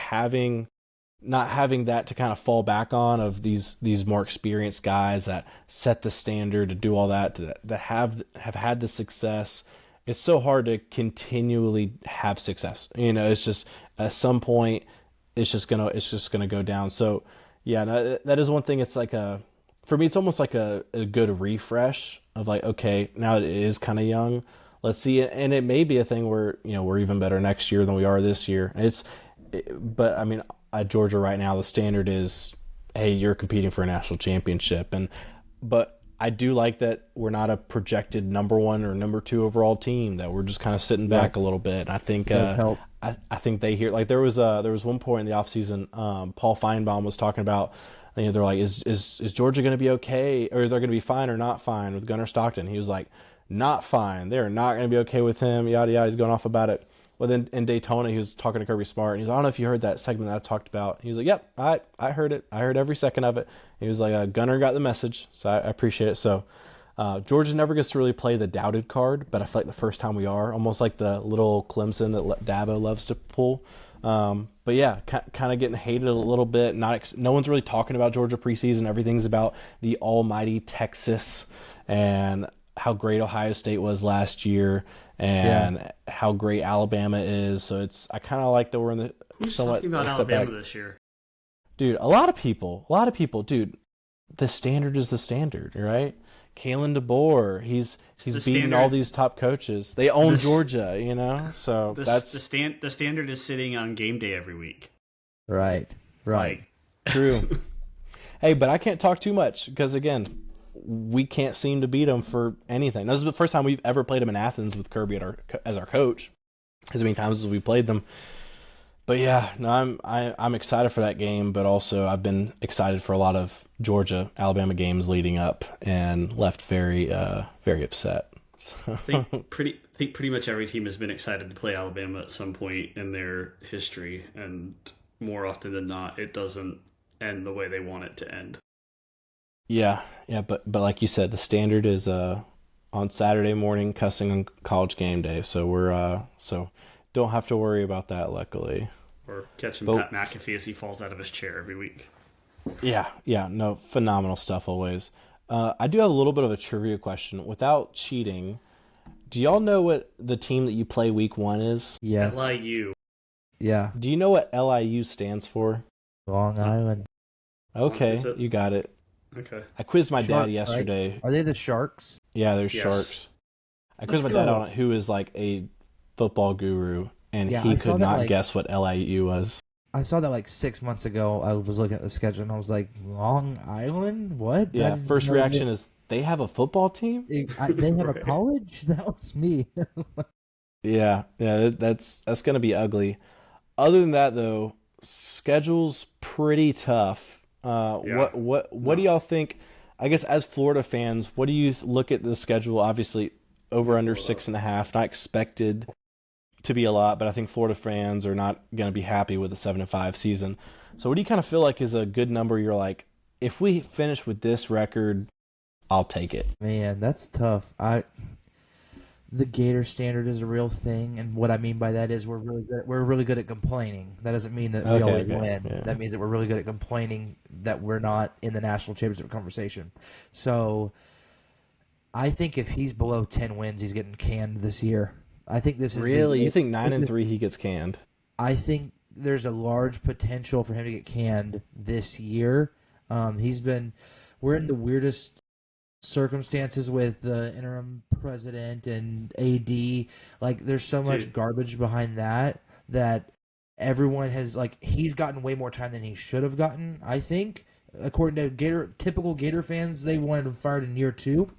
Speaker 1: not having that to kind of fall back on of these more experienced guys that set the standard to do all that have had the success. It's so hard to continually have success. It's just at some point it's just gonna go down. So yeah, that is one thing. It's like for me, it's almost like a good refresh of okay, now it is kind of young. Let's see it, and it may be a thing where we're even better next year than we are this year. But I mean, at Georgia right now, the standard is, hey, you're competing for a national championship, but I do like that we're not a projected number 1 or number 2 overall team, that we're just kind of sitting back a little bit. And I think I think they hear, there was one point in the offseason, Paul Feinbaum was talking about, they're like, is Georgia going to be okay, or they're going to be fine or not fine with Gunnar Stockton? He was like, not fine. They're not going to be okay with him. Yada yada. He's going off about it. Well, then in Daytona, he was talking to Kirby Smart, and he's like, I don't know if you heard that segment that I talked about. He was like, yep, I heard it. I heard every second of it. He was like, Gunner got the message, so I appreciate it. So Georgia never gets to really play the doubted card, but I feel like the first time we are, almost like the little Clemson that Dabo loves to pull. But yeah, kind of getting hated a little bit. No one's really talking about Georgia preseason. Everything's about the almighty Texas and how great Ohio State was last year and how great Alabama is. So I kind of like that we're in the
Speaker 3: Who's talking about Alabama this year?
Speaker 1: Dude, a lot of people, dude. The standard is the standard, right? Kalen DeBoer, he's beating all these top coaches. They own Georgia, you know. So that's
Speaker 3: the standard is sitting on game day every week.
Speaker 2: Right.
Speaker 1: True. Hey, but I can't talk too much because again, we can't seem to beat them for anything. This is the first time we've ever played them in Athens with Kirby as our coach. As many times as we played them. But yeah, no, I'm excited for that game, but also I've been excited for a lot of Georgia Alabama games leading up and left very very upset. So.
Speaker 3: I think pretty much every team has been excited to play Alabama at some point in their history, and more often than not, it doesn't end the way they want it to end.
Speaker 1: Yeah, but like you said, the standard is on Saturday morning cussing on college game day, so we're so don't have to worry about that, luckily.
Speaker 3: Or catching Pat McAfee as he falls out of his chair every week.
Speaker 1: Yeah, no, phenomenal stuff always. I do have a little bit of a trivia question. Without cheating, do y'all know what the team that you play week 1 is?
Speaker 2: Yes.
Speaker 3: LIU.
Speaker 2: Yeah.
Speaker 1: Do you know what LIU stands for?
Speaker 2: Long Island.
Speaker 1: Okay, you got it.
Speaker 3: Okay.
Speaker 1: I quizzed my dad yesterday.
Speaker 2: Right? Are they the Sharks?
Speaker 1: Yeah, they're Sharks. I quizzed my dad on it, who is like a football guru, and he could not guess what LIU was.
Speaker 2: I saw that like 6 months ago. I was looking at the schedule and I was like, Long Island? What?
Speaker 1: Yeah, first reaction is, they have a football team?
Speaker 2: They have a college? That was me.
Speaker 1: Yeah, that's going to be ugly. Other than that, though, schedule's pretty tough. What do y'all think? I guess as Florida fans, what do you look at the schedule? Obviously, over under 6.5, not expected to be a lot, but I think Florida fans are not going to be happy with the 7-5 season. So, what do you kind of feel like is a good number? You're like, if we finish with this record, I'll take it.
Speaker 2: Man, that's tough. The Gator standard is a real thing, and what I mean by that is we're really good at complaining. That doesn't mean that we always win. Yeah. That means that we're really good at complaining that we're not in the national championship conversation. So I think if he's below 10 wins, he's getting canned this year. I think this is
Speaker 1: really. You think 9-3 he gets canned?
Speaker 2: I think there's a large potential for him to get canned this year. We're in the weirdest circumstances with the interim president and AD. Like, there's so much garbage behind that everyone has, like, he's gotten way more time than he should have gotten, I think. According to typical Gator fans, they wanted him fired in year 2.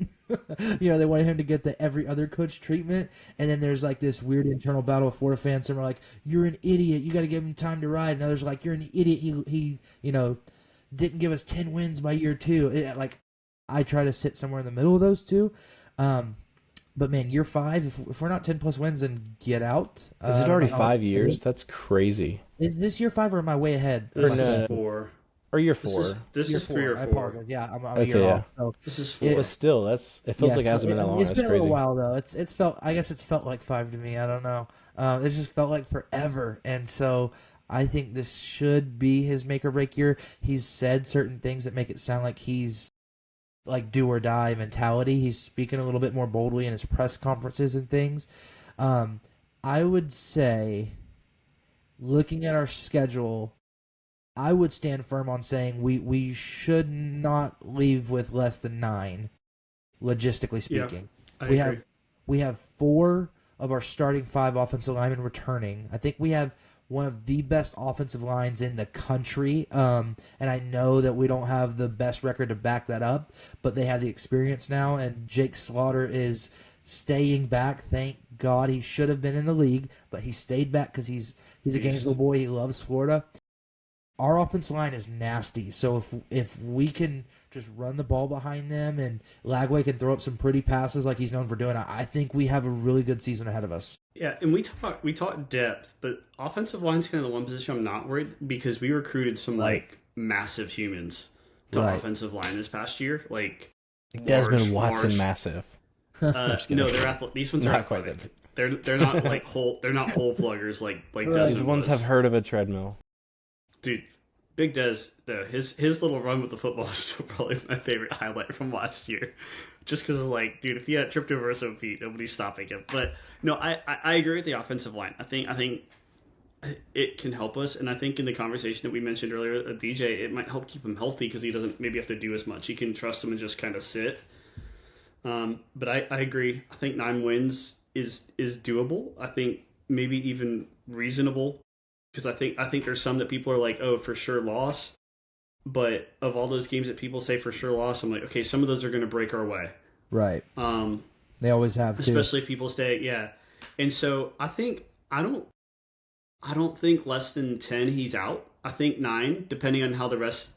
Speaker 2: They wanted him to get the every other coach treatment. And then there's like this weird internal battle with Florida fans. Some are like, "You're an idiot. You got to give him time to ride." And others are like, "You're an idiot. He didn't give us 10 wins by year 2." I try to sit somewhere in the middle of those two. But man, year 5, if we're not 10 plus wins, then get out.
Speaker 1: Is it already 5 years? That's crazy.
Speaker 2: Is this year 5 or am I way ahead?
Speaker 3: This is 4.
Speaker 1: Or year 4.
Speaker 3: This is 3 or 4.
Speaker 2: I apologize. Yeah, I'm a year off. So
Speaker 3: this is 4.
Speaker 1: But still, it feels like it hasn't been that long.
Speaker 2: It's been
Speaker 1: crazy.
Speaker 2: a little while though. I guess it's felt like 5 to me. I don't know. It just felt like forever. And so I think this should be his make or break year. He's said certain things that make it sound like he's like do or die mentality. He's speaking a little bit more boldly in his press conferences and things. I would say, looking at our schedule, I would stand firm on saying we should not leave with less than 9, logistically speaking.
Speaker 3: Yeah,
Speaker 2: we have 4 of our starting 5 offensive linemen returning. I think we have one of the best offensive lines in the country. And I know that we don't have the best record to back that up, but they have the experience now, and Jake Slaughter is staying back. Thank God. He should have been in the league, but he stayed back because he's a Gainesville boy. He loves Florida. our offensive line is nasty. So if we can just run the ball behind them and Lagway can throw up some pretty passes like he's known for doing, I think we have a really good season ahead of us.
Speaker 3: Yeah, and we talk depth, but offensive line's kind of the one position I'm not worried because we recruited some like massive humans to offensive line this past year, like
Speaker 1: Desmond Watson, massive.
Speaker 3: No, they're these ones are not quite that. They're not like hole pluggers like Desmond
Speaker 1: these ones
Speaker 3: was.
Speaker 1: have heard of a treadmill.
Speaker 3: Dude, Big Des, his little run with the football is still probably my favorite highlight from last year. Just because of like, dude, if he had tripped over his own feet, nobody's stopping him. But no, I agree with the offensive line. I think it can help us, and I think in the conversation that we mentioned earlier, DJ, it might help keep him healthy because he doesn't maybe have to do as much. He can trust him and just kind of sit. But I agree. I think 9 wins is doable. I think maybe even reasonable. Because I think there's some that people are like, oh, for sure loss. But of all those games that people say for sure loss, I'm like, okay, some of those are going to break our way.
Speaker 2: Right. They always have,
Speaker 3: especially if people stay, yeah. And so I don't think less than 10 he's out. I think 9, depending on how the rest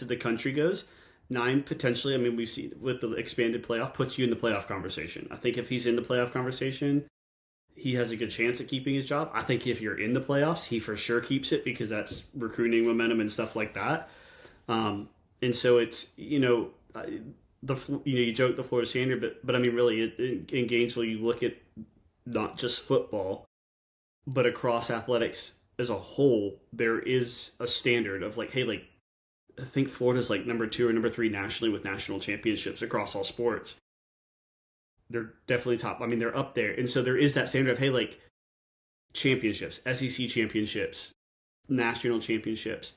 Speaker 3: of the country goes. 9 potentially. I mean, we've seen with the expanded playoff puts you in the playoff conversation. I think if he's in the playoff conversation, he has a good chance at keeping his job. I think if you're in the playoffs, he for sure keeps it because that's recruiting momentum and stuff like that. And so it's, you joke the Florida standard, but I mean, really, in Gainesville, you look at not just football, but across athletics as a whole, there is a standard of like, hey, like, I think Florida's like number 2 or number 3 nationally with national championships across all sports. They're definitely top. I mean, they're up there. And so there is that standard of, hey, like, championships, SEC championships, national championships.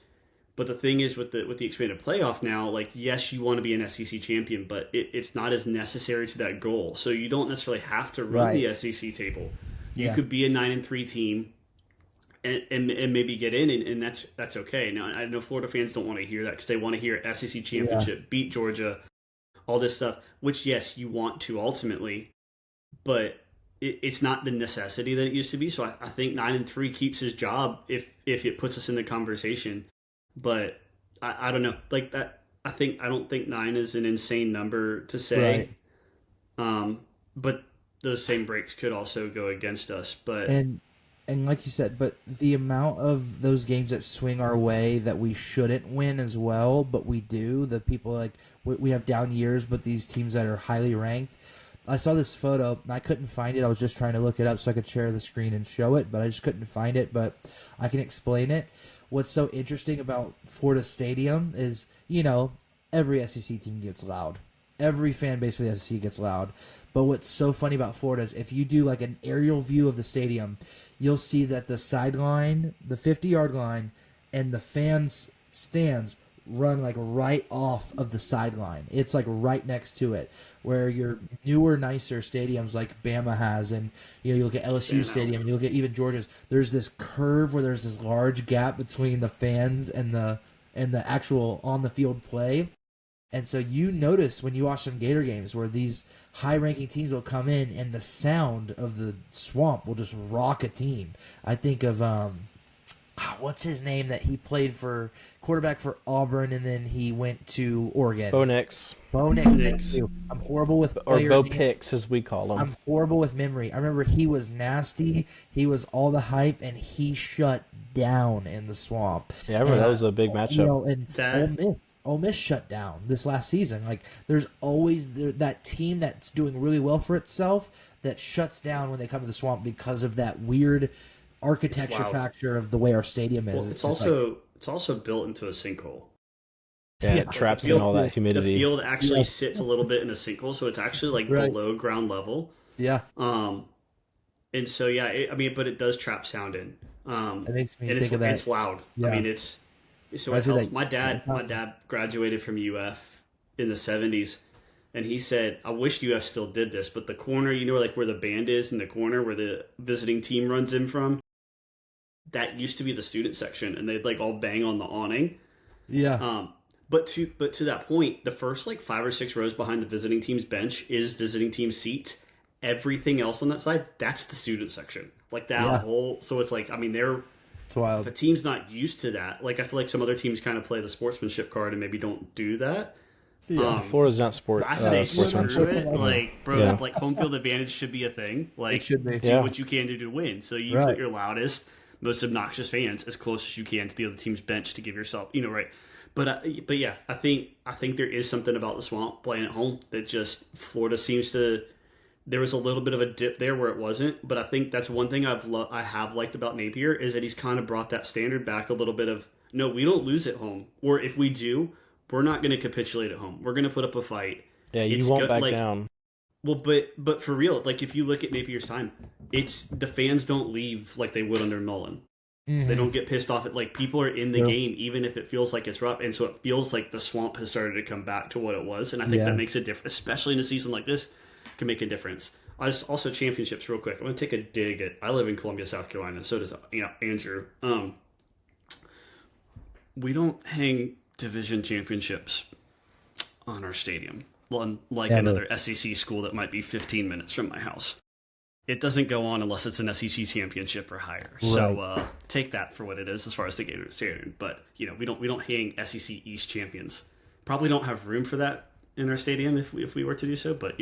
Speaker 3: But the thing is with the expanded playoff now, like, yes, you want to be an SEC champion, but it's not as necessary to that goal. So you don't necessarily have to run the SEC table. You could be a 9-3 team and maybe get in, and that's okay. Now, I know Florida fans don't want to hear that because they want to hear SEC championship, beat Georgia, all this stuff, which, yes, you want to ultimately, but it's not the necessity that it used to be. So I think 9-3 keeps his job if it puts us in the conversation. But I don't know, like that. I don't think 9 is an insane number to say. Right. But those same breaks could also go against us. But
Speaker 2: and like you said, but the amount of those games that swing our way that we shouldn't win as well, but we do. The people like we have down years, but these teams that are highly ranked. I saw this photo, and I couldn't find it. I was just trying to look it up so I could share the screen and show it, but I just couldn't find it. But I can explain it. What's so interesting about Florida Stadium is, every SEC team gets loud. Every fan base for the SEC gets loud. But what's so funny about Florida is if you do like an aerial view of the stadium, you'll see that the sideline, the 50-yard line, and the fans' stands run like right off of the sideline. It's like right next to it, where your newer, nicer stadiums like Bama has, and you look at LSU Stadium, and you look at even Georgia's. There's this curve where there's this large gap between the fans and the actual on the field play. And so you notice when you watch some Gator games where these high-ranking teams will come in and the sound of the swamp will just rock a team. I think of what's his name that he played for quarterback for Auburn and then he went to Oregon.
Speaker 1: Bo Nix.
Speaker 2: Thank you. I'm horrible with
Speaker 1: or Bo Picks as we call him.
Speaker 2: I'm horrible with memory. I remember he was nasty. He was all the hype and he shut down in the swamp.
Speaker 1: Yeah, I remember that was a big matchup.
Speaker 2: And Ole Miss shut down this last season. Like, there's always that team that's doing really well for itself that shuts down when they come to the swamp because of that weird architecture factor of the way our stadium is.
Speaker 3: Well, it's also built into a sinkhole.
Speaker 1: Yeah, it traps in all that humidity.
Speaker 3: The field actually sits a little bit in a sinkhole, so it's actually like below ground level.
Speaker 2: Yeah.
Speaker 3: And so but it does trap sound in.
Speaker 2: It makes me think of that.
Speaker 3: It's loud. Yeah. I mean, it's. So it helps. My dad graduated from UF in the 70s, and he said, I wish UF still did this, but the corner, like where the band is in the corner where the visiting team runs in from, that used to be the student section, and they'd like all bang on the awning.
Speaker 2: Yeah.
Speaker 3: But to that point, the first like 5 or 6 rows behind the visiting team's bench is visiting team seats. Everything else on that side, that's the student section. Like that whole. So it's like, I mean,
Speaker 2: It's wild.
Speaker 3: If a team's not used to that, like I feel like some other teams kind of play the sportsmanship card and maybe don't do that.
Speaker 1: Yeah, Florida's not
Speaker 3: I say
Speaker 1: sportsmanship.
Speaker 3: screw it. Like, bro, like home field advantage should be a thing. Like,
Speaker 2: It should be.
Speaker 3: do what you can do to win. So you
Speaker 2: Right.
Speaker 3: put your loudest, most obnoxious fans as close as you can to the other team's bench to give yourself, right. But yeah, I think there is something about the Swamp playing at home that just Florida seems to. There was a little bit of a dip there where it wasn't, but I think that's one thing I have liked about Napier is that he's kind of brought that standard back a little bit of no, we don't lose at home, or if we do, we're not going to capitulate at home. We're going to put up a fight.
Speaker 1: Yeah, you won't back down.
Speaker 3: Well, but for real, like if you look at Napier's time, it's the fans don't leave like they would under Mullen.
Speaker 2: Mm-hmm.
Speaker 3: They don't get pissed off at like people are in the game even if it feels like it's rough, and so it feels like the Swamp has started to come back to what it was, and I think that makes a difference, especially in a season like this, can make a difference. Also championships real quick. I'm gonna take a dig at. I live in Columbia, South Carolina. So does Andrew. We don't hang division championships on our stadium, like another SEC school that might be 15 minutes from my house. It doesn't go on unless it's an SEC championship or higher. Right. So take that for what it is as far as the Gators standard. But we don't hang SEC East champions. Probably don't have room for that in our stadium if we were to do so. But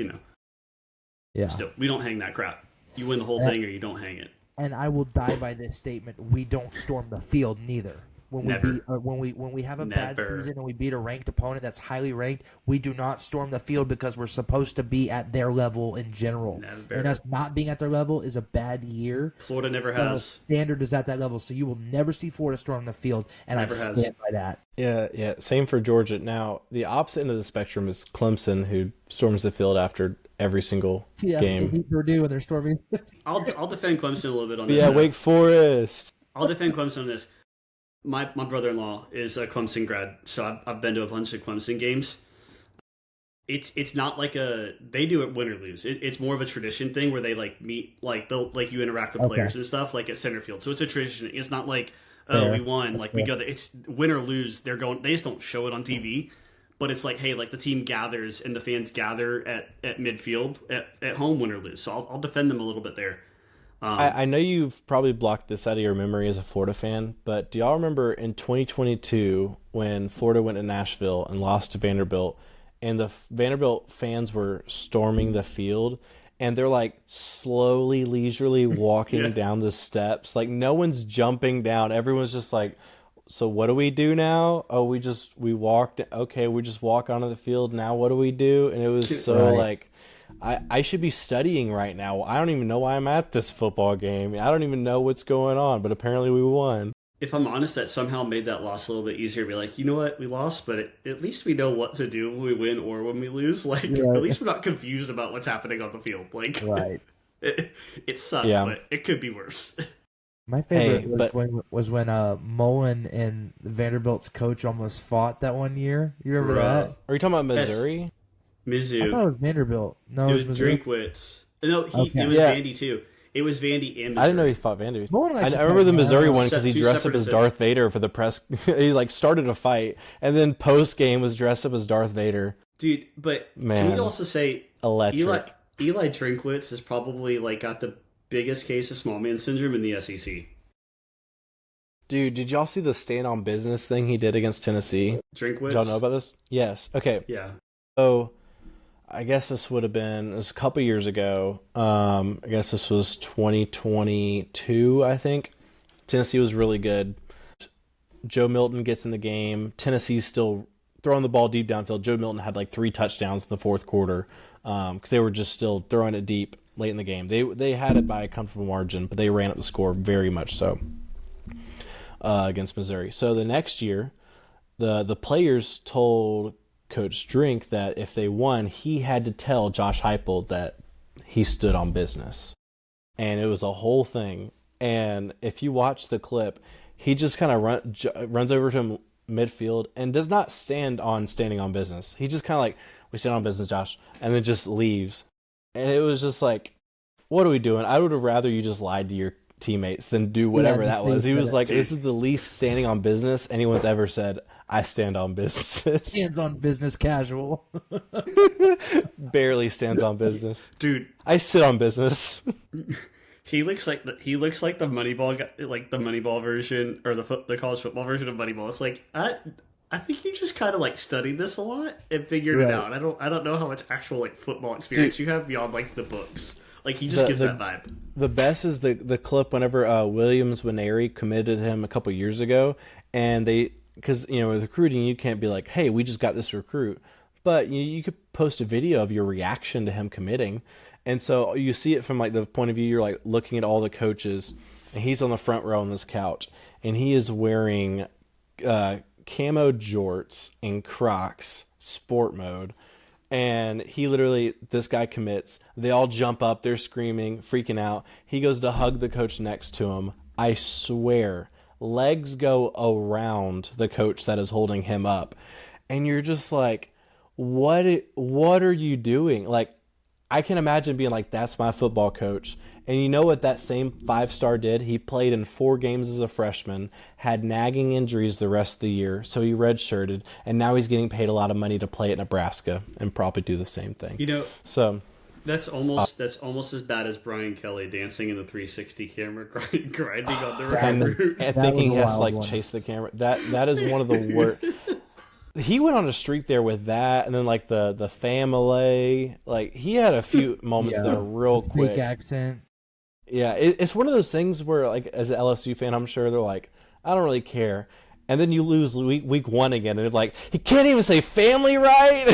Speaker 2: yeah,
Speaker 3: still we don't hang that crap. You win the whole thing or you don't hang it.
Speaker 2: And I will die by this statement: we don't storm the field neither. When we have a bad season and we beat a ranked opponent that's highly ranked, we do not storm the field because we're supposed to be at their level in general.
Speaker 3: Never.
Speaker 2: And us not being at their level is a bad year.
Speaker 3: Florida never has.
Speaker 2: Standard is at that level, so you will never see Florida storm the field, and I stand by that.
Speaker 1: Yeah. Same for Georgia. Now, the opposite end of the spectrum is Clemson, who storms the field after every single game.
Speaker 2: They beat Purdue and they're storming.
Speaker 3: I'll defend Clemson a little bit on this.
Speaker 1: Yeah, Wake Forest.
Speaker 3: I'll defend Clemson on this. My brother-in-law is a Clemson grad, so I've been to a bunch of Clemson games. It's not like they do it win or lose. It's more of a tradition thing where they meet you interact with players and stuff like at center field. So it's a tradition. It's not like we won we go there. It's win or lose. They just don't show it on TV, but it's like hey the team gathers and the fans gather at midfield at home win or lose. So I'll defend them a little bit there.
Speaker 1: I know you've probably blocked this out of your memory as a Florida fan, but do y'all remember in 2022 when Florida went to Nashville and lost to Vanderbilt, and the Vanderbilt fans were storming the field, and they're slowly, leisurely walking down the steps, no one's jumping down, everyone's just so what do we do now? Oh, we walked. Okay, we just walk onto the field. Now what do we do? And it was so I should be studying right now. I don't even know why I'm at this football game. I don't even know what's going on, but apparently we won.
Speaker 3: If I'm honest, that somehow made that loss a little bit easier. Be like, you know what? We lost, but at least we know what to do when we win or when we lose. At least we're not confused about what's happening on the field.
Speaker 2: Right.
Speaker 3: It sucked, but it could be worse.
Speaker 2: My favorite was when Mullen and Vanderbilt's coach almost fought that one year. You remember that?
Speaker 1: Are you talking about Missouri?
Speaker 3: Mizzou.
Speaker 2: I thought it was Vanderbilt. No,
Speaker 3: it was Drinkwitz. No, it was Vandy too. It was Vandy and Missouri.
Speaker 1: I didn't know he fought Vandy. I remember the Missouri one because he dressed up as Darth Vader for the press. He started a fight, and then post game was dressed up as Darth Vader.
Speaker 3: Dude, but can we also say
Speaker 1: electric?
Speaker 3: Eli Drinkwitz has probably got the biggest case of small man syndrome in the SEC.
Speaker 1: Dude, did y'all see the stand on business thing he did against Tennessee?
Speaker 3: Drinkwitz?
Speaker 1: Did y'all know about this? Yes. Okay.
Speaker 3: Yeah.
Speaker 1: So I guess it was a couple years ago. I guess this was 2022, I think. Tennessee was really good. Joe Milton gets in the game. Tennessee's still throwing the ball deep downfield. Joe Milton had 3 touchdowns in the fourth quarter because they were just still throwing it deep late in the game. They had it by a comfortable margin, but they ran up the score very much so against Missouri. So the next year, the players told Coach Drink that if they won, he had to tell Josh Heupel that he stood on business. And it was a whole thing. And if you watch the clip, he just kind of runs over to him midfield and does not standing on business. He just kind of we stand on business, Josh, and then just leaves. And it was just what are we doing? I would have rather you just lied to your teammates than do whatever that was. He was this is the least standing on business anyone's ever said. I stand on business.
Speaker 2: Stands on business casual.
Speaker 1: Barely stands on business.
Speaker 3: Dude.
Speaker 1: I sit on business.
Speaker 3: He looks like the Moneyball guy, like the Moneyball version or the college football version of Moneyball. It's like I think you just kind of like studied this a lot and figured it out. I don't know how much actual like football experience you have beyond like the books. Like he just gives that vibe.
Speaker 1: The best is the clip whenever Williams Winery committed him a couple years ago, and because with recruiting you can't be like, hey, we just got this recruit, but you could post a video of your reaction to him committing, and so you see it from like the point of view you're like looking at all the coaches, and he's on the front row on this couch, and he is wearing camo jorts and Crocs sport mode. And this guy commits. They all jump up. They're screaming, freaking out. He goes to hug the coach next to him. I swear, legs go around the coach that is holding him up. And you're just like, what are you doing? Like, I can imagine being like, that's my football coach. And you know what that same 5-star did? He played in 4 games as a freshman, had nagging injuries the rest of the year, so he redshirted, and now he's getting paid a lot of money to play at Nebraska and probably do the same thing. So
Speaker 3: that's almost as bad as Brian Kelly dancing in the 360 camera, grinding on the recruit.
Speaker 1: And thinking he has to like chase the camera. That is one of the worst. He went on a streak there with that, and then like the family. Like he had a few moments there real quick.
Speaker 2: Fake accent.
Speaker 1: Yeah, it's one of those things where, like, as an LSU fan, I'm sure they're like, I don't really care. And then you lose week 1 again, and it's like, he can't even say family right.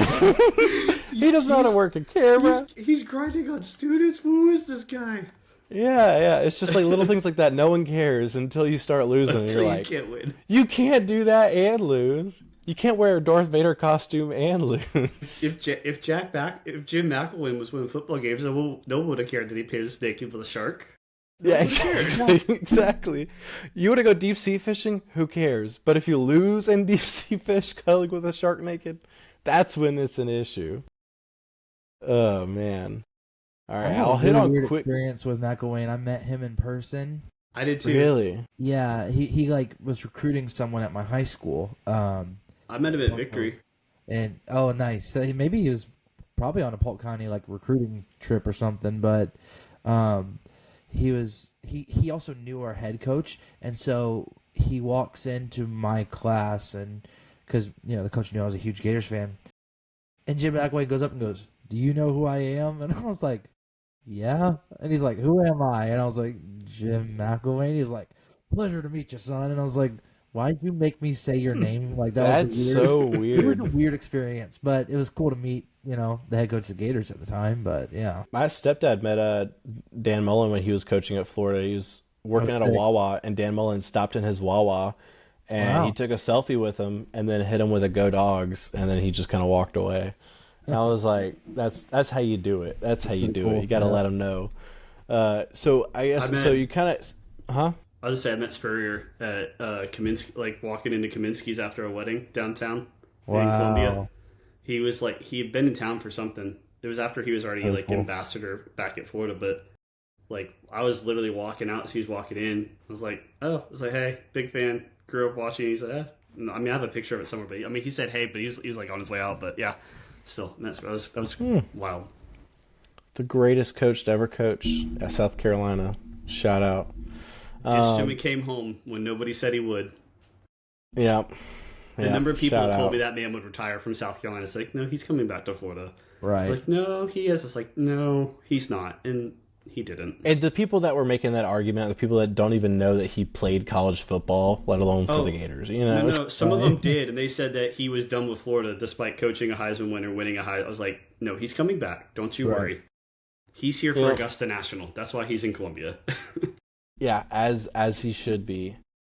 Speaker 1: He doesn't know how to work a camera.
Speaker 3: He's grinding on students. Who is this guy?
Speaker 1: Yeah. It's just like little things like that. No one cares until you start losing. And you're like,
Speaker 3: you can't win.
Speaker 1: You can't do that and lose. You can't wear a Darth Vader costume and lose.
Speaker 3: If Jim McElwain was winning football games, no one would have cared that he paid his naked with a shark.
Speaker 1: Yeah, exactly. You want to go deep sea fishing? Who cares? But if you lose in deep sea fish cuddling with a shark naked, that's when it's an issue. Oh man! All right, I'll hit on quick
Speaker 2: experience with McElwain. I met him in person.
Speaker 3: I did too.
Speaker 1: Really?
Speaker 2: Yeah, he like was recruiting someone at my high school.
Speaker 3: I met him at Victory.
Speaker 2: And nice. So maybe he was probably on a Polk County like recruiting trip or something, but he also knew our head coach, and so he walks into my class, and because the coach knew I was a huge Gators fan, and Jim McElwain goes up and goes, "Do you know who I am?" And I was like, "Yeah." And he's like, "Who am I?" And I was like, "Jim McElwain." He was like, "Pleasure to meet you, son." And I was like, why'd you make me say your name? Like
Speaker 1: that's so weird.
Speaker 2: It was a weird experience, but it was cool to meet, the head coach of the Gators at the time. But yeah,
Speaker 1: my stepdad met Dan Mullen when he was coaching at Florida. He was working at a Wawa, and Dan Mullen stopped in his Wawa, and he took a selfie with him, and then hit him with a "Go Dogs," and then he just kind of walked away. And I was like, that's how you do it. That's how you do it. You got to let him know. So I guess you kind of, huh?
Speaker 3: I was just say I met Spurrier at Kaminsky, like walking into Kaminsky's after a wedding downtown in Columbia. He was like he had been in town for something. It was after he was already ambassador back at Florida, but like I was literally walking out as he was walking in. I was like, hey, big fan, grew up watching. He's like, I mean, I have a picture of it somewhere, but I mean, he said hey, but he was like on his way out. But yeah, still, that was wild.
Speaker 1: The greatest coach to ever coach at South Carolina. Shout out.
Speaker 3: Jimmy came home when nobody said he would.
Speaker 1: Yeah.
Speaker 3: A number of people told me that man would retire from South Carolina. It's like, no, he's coming back to Florida.
Speaker 2: Right.
Speaker 3: Like, no, he is. It's like, no, he's not. And he didn't.
Speaker 1: And the people that were making that argument, the people that don't even know that he played college football, let alone for the Gators.
Speaker 3: No, some of them did. And they said that he was done with Florida despite coaching a Heisman winner, winning a Heisman. I was like, no, he's coming back. Don't you worry. He's here for Augusta National. That's why he's in Columbia.
Speaker 1: Yeah, as he should be.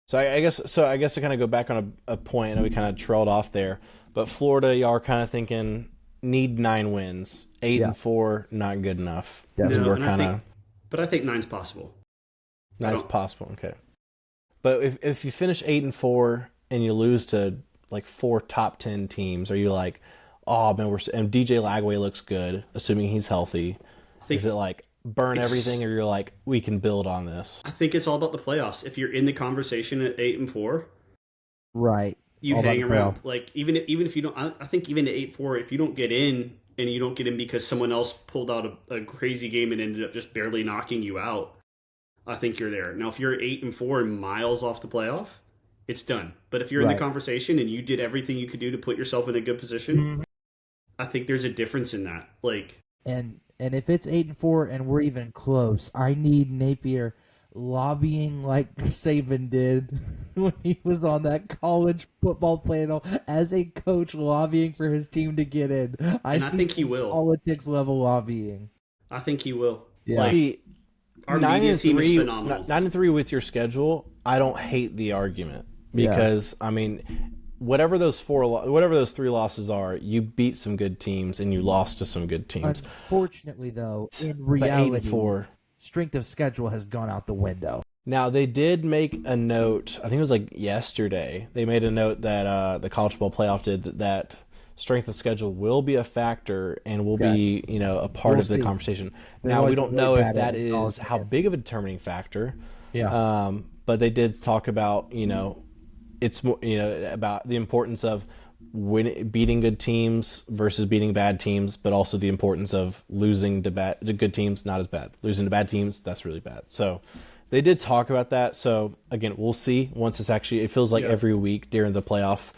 Speaker 1: So I guess to kind of go back on a point, and we kind of trailed off there. But Florida, y'all are kind of thinking need 9 wins, 8-4, not good enough.
Speaker 3: But I think 9's possible.
Speaker 1: 9's possible, okay. But if you finish 8-4 and you lose to like 4 top 10 teams, are you like, oh man, and DJ Lagway looks good, assuming he's healthy? Is it like burn everything, or you're like, we can build on this?
Speaker 3: I think it's all about the playoffs. If you're in the conversation at 8-4,
Speaker 2: right,
Speaker 3: you hang around. Like even if you don't, I think even at 8-4, if you don't get in, and you don't get in because someone else pulled out a crazy game and ended up just barely knocking you out, I think you're there. Now, if you're 8-4 and miles off the playoff, it's done. But if you're in the conversation and you did everything you could do to put yourself in a good position, I think there's a difference in that. Like,
Speaker 2: and if it's 8-4 and we're even close, I need Napier lobbying like Saban did when he was on that college football panel as a coach, lobbying for his team to get in.
Speaker 3: I think he will.
Speaker 2: Politics level lobbying.
Speaker 3: I think he will.
Speaker 2: Yeah.
Speaker 3: Like,
Speaker 1: See,
Speaker 3: our media team is phenomenal.
Speaker 1: 9-3 with your schedule, I don't hate the argument because I mean, whatever those three losses are, you beat some good teams and you lost to some good teams.
Speaker 2: Unfortunately, though, in reality,
Speaker 1: 8-4.
Speaker 2: Strength of schedule has gone out the window.
Speaker 1: Now, they did make a note, I think it was like yesterday, they made a note that the college football playoff did that strength of schedule will be a factor and will be, a part of the conversation. Now, we don't know if that is how big of a determining factor.
Speaker 2: Yeah.
Speaker 1: But they did talk about, it's more, about the importance of beating good teams versus beating bad teams, but also the importance of losing to good teams, not as bad. Losing to bad teams, that's really bad. So they did talk about that. So again, we'll see once it's actually, it feels like every week during the playoff,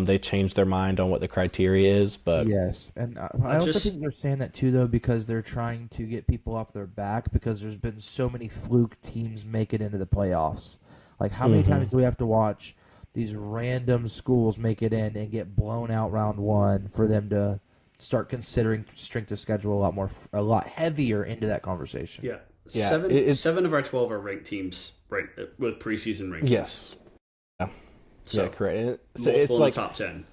Speaker 1: they change their mind on what the criteria is. But
Speaker 2: yes, and I also think they're saying that too, though, because they're trying to get people off their back because there's been so many fluke teams make it into the playoffs. Like, how many times do we have to watch these random schools make it in and get blown out round one for them to start considering strength of schedule a lot heavier into that conversation?
Speaker 3: Yeah.
Speaker 1: Yeah,
Speaker 3: 7 of our 12 are ranked teams, right, with preseason rankings.
Speaker 1: Yes. Yeah.
Speaker 3: So,
Speaker 1: yeah, correct. So
Speaker 3: it's
Speaker 1: like
Speaker 3: the top 10.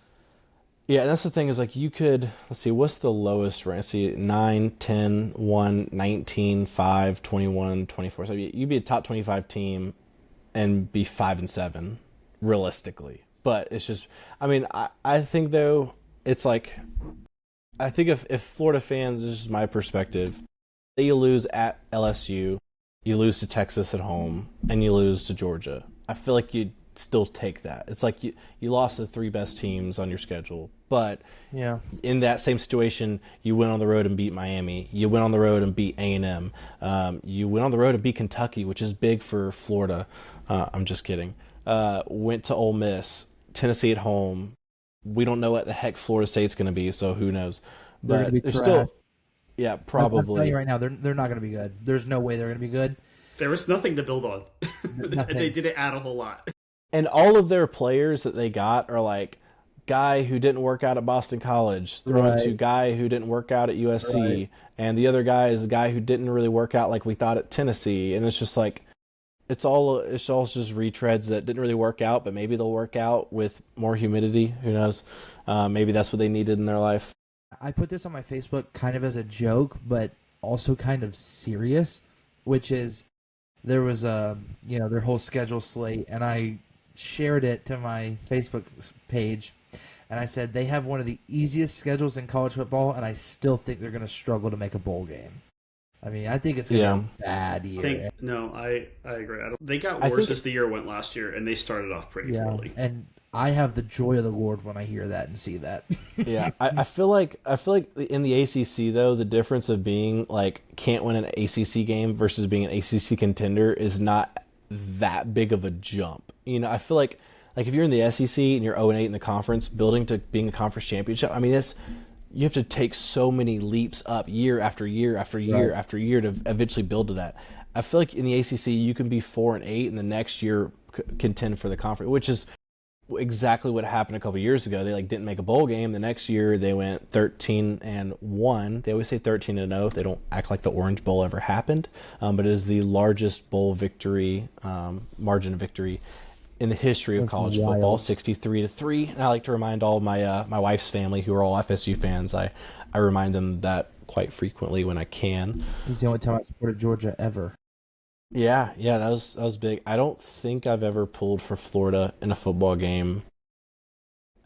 Speaker 1: Yeah, and that's the thing is like you could, let's see, what's the lowest rank? Let's see, 9, 10, 1, 19, 5, 21, 24. So you'd be a top 25 team and be 5-7, realistically. But it's just, I mean, I think, though, it's like, I think if Florida fans, this is my perspective, say you lose at LSU, you lose to Texas at home, and you lose to Georgia, I feel like you'd still take that. It's like you lost the 3 best teams on your schedule, but in that same situation, you went on the road and beat Miami. You went on the road and beat A&M. You went on the road and beat Kentucky, which is big for Florida. I'm just kidding. Went to Ole Miss, Tennessee at home. We don't know what the heck Florida State's going to be, so who knows?
Speaker 2: They're going to be trash.
Speaker 1: Still, yeah, probably.
Speaker 2: I'm telling you right now, they're not going to be good. There's no way they're going to be good.
Speaker 3: There was nothing to build on. They didn't add a whole lot.
Speaker 1: And all of their players that they got are like guy who didn't work out at Boston College, thrown to guy who didn't work out at USC, and the other guy is a guy who didn't really work out like we thought at Tennessee. And it's just like it's all just retreads that didn't really work out, but maybe they'll work out with more humidity. Who knows? Maybe that's what they needed in their life.
Speaker 2: I put this on my Facebook kind of as a joke, but also kind of serious, which is there was their whole schedule slate, and I shared it to my Facebook page, and I said they have one of the easiest schedules in college football, and I still think they're going to struggle to make a bowl game. I mean, I think it's going to be a bad year.
Speaker 3: I agree. They got worse as the year went last year, and they started off pretty poorly.
Speaker 2: And I have the joy of the Lord when I hear that and see that.
Speaker 1: Yeah, I feel like in the ACC though, the difference of being like can't win an ACC game versus being an ACC contender is not that big of a jump. I feel like if you're in the SEC and you're 0-8 in the conference, building to being a conference championship, I mean, you have to take so many leaps up year after year after year after year to eventually build to that. I feel like in the ACC, you can be 4-8 and the next year contend for the conference, which is exactly what happened a couple years ago. They didn't make a bowl game. The next year they went 13-1. They always say 13-0 if they don't act like the Orange Bowl ever happened. But it is the largest bowl victory, margin of victory in the history of college football, 63-3. And I like to remind all my my wife's family, who are all FSU fans, I remind them that quite frequently when I can.
Speaker 2: He's the only time I supported Georgia ever.
Speaker 1: Yeah, that was big. I don't think I've ever pulled for Florida in a football game.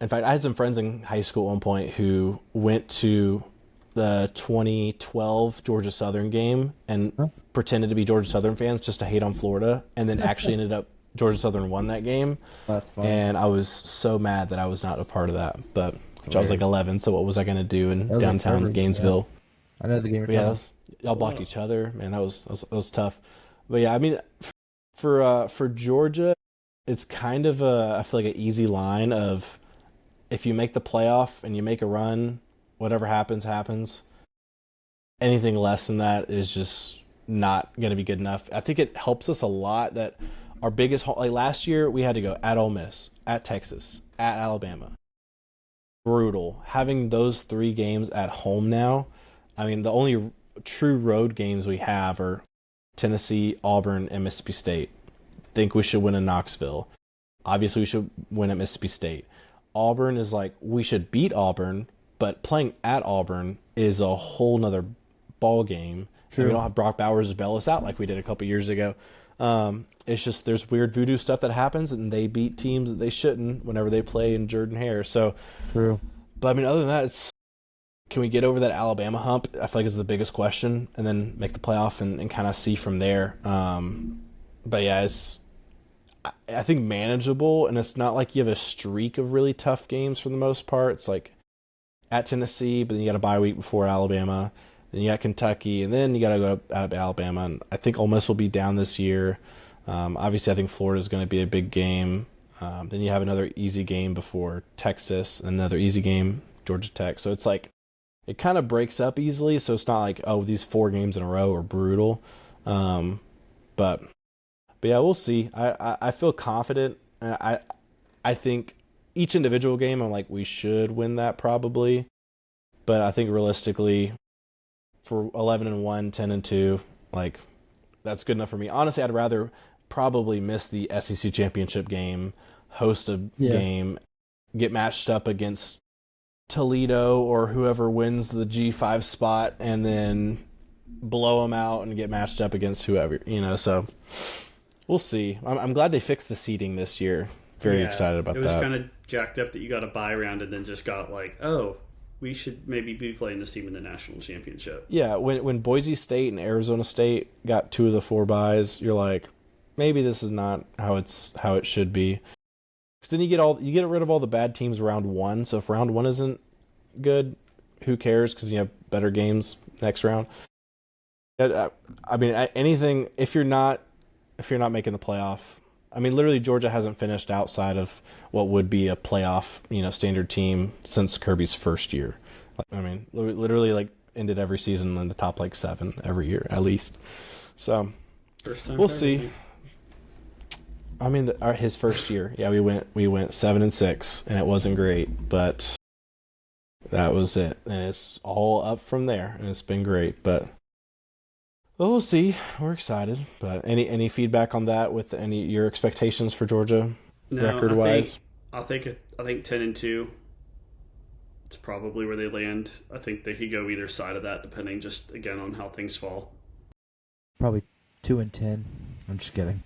Speaker 1: In fact, I had some friends in high school at one point who went to the 2012 Georgia Southern game and pretended to be Georgia Southern fans just to hate on Florida, and then actually ended up Georgia Southern won that game.
Speaker 2: That's funny.
Speaker 1: And I was so mad that I was not a part of that. But I was like 11, so what was I going to do in downtown Gainesville?
Speaker 2: Yeah. I know the game.
Speaker 1: Y'all blocked each other. Man, that was tough. But yeah, I mean, for Georgia, it's kind of I feel like an easy line of if you make the playoff and you make a run, whatever happens, happens. Anything less than that is just not going to be good enough. I think it helps us a lot that our biggest, like last year, we had to go at Ole Miss, at Texas, at Alabama. Brutal. Having those 3 games at home now, I mean, the only true road games we have are Tennessee, Auburn, and Mississippi State. Think we should win in Knoxville. Obviously, we should win at Mississippi State. Auburn is like, we should beat Auburn, but playing at Auburn is a whole nother ball game. True. We don't have Brock Bowers to bail us out like we did a couple years ago. It's just there's weird voodoo stuff that happens, and they beat teams that they shouldn't whenever they play in Jordan-Hare. So
Speaker 2: true.
Speaker 1: But I mean, other than that, can we get over that Alabama hump? I feel like is the biggest question, and then make the playoff and kind of see from there. But yeah, I think manageable, and it's not like you have a streak of really tough games for the most part. It's like at Tennessee, but then you got a bye week before Alabama. Then you got Kentucky, and then you got to go out of Alabama. And I think Ole Miss will be down this year. Obviously, I think Florida is going to be a big game. Then you have another easy game before Texas, another easy game, Georgia Tech. So it's like it kind of breaks up easily. So it's not like, oh, these 4 games in a row are brutal. But yeah, we'll see. I feel confident. I think each individual game, I'm like, we should win that probably. But I think realistically, for 11-1, 10-2, like that's good enough for me. Honestly, I'd rather probably miss the SEC championship game, host a game, get matched up against Toledo or whoever wins the G5 spot, and then blow them out and get matched up against whoever, So we'll see. I'm glad they fixed the seeding this year. Very excited about that.
Speaker 3: It was kind of jacked up that you got a bye round and then just got like, oh, we should maybe be playing this team in the national championship.
Speaker 1: Yeah, when Boise State and Arizona State got 2 of the 4 byes, you're like, maybe this is not how it should be. Because then you get rid of all the bad teams round 1. So if round 1 isn't good, who cares? Because you have better games next round. I mean, anything if you're not making the playoff. I mean, literally, Georgia hasn't finished outside of what would be a playoff, standard team since Kirby's first year. I mean, literally, like, ended every season in the top, 7 every year, at least. So,
Speaker 3: first time
Speaker 1: we'll see. I mean, his first year, yeah, we went 7-6, and it wasn't great, but that was it. And it's all up from there, and it's been great, but... Well, we'll see. We're excited. But any feedback on that with your expectations for Georgia record wise?
Speaker 3: I think 10-2. It's probably where they land. I think they could go either side of that, depending just again on how things fall.
Speaker 2: Probably 2-10. I'm just kidding.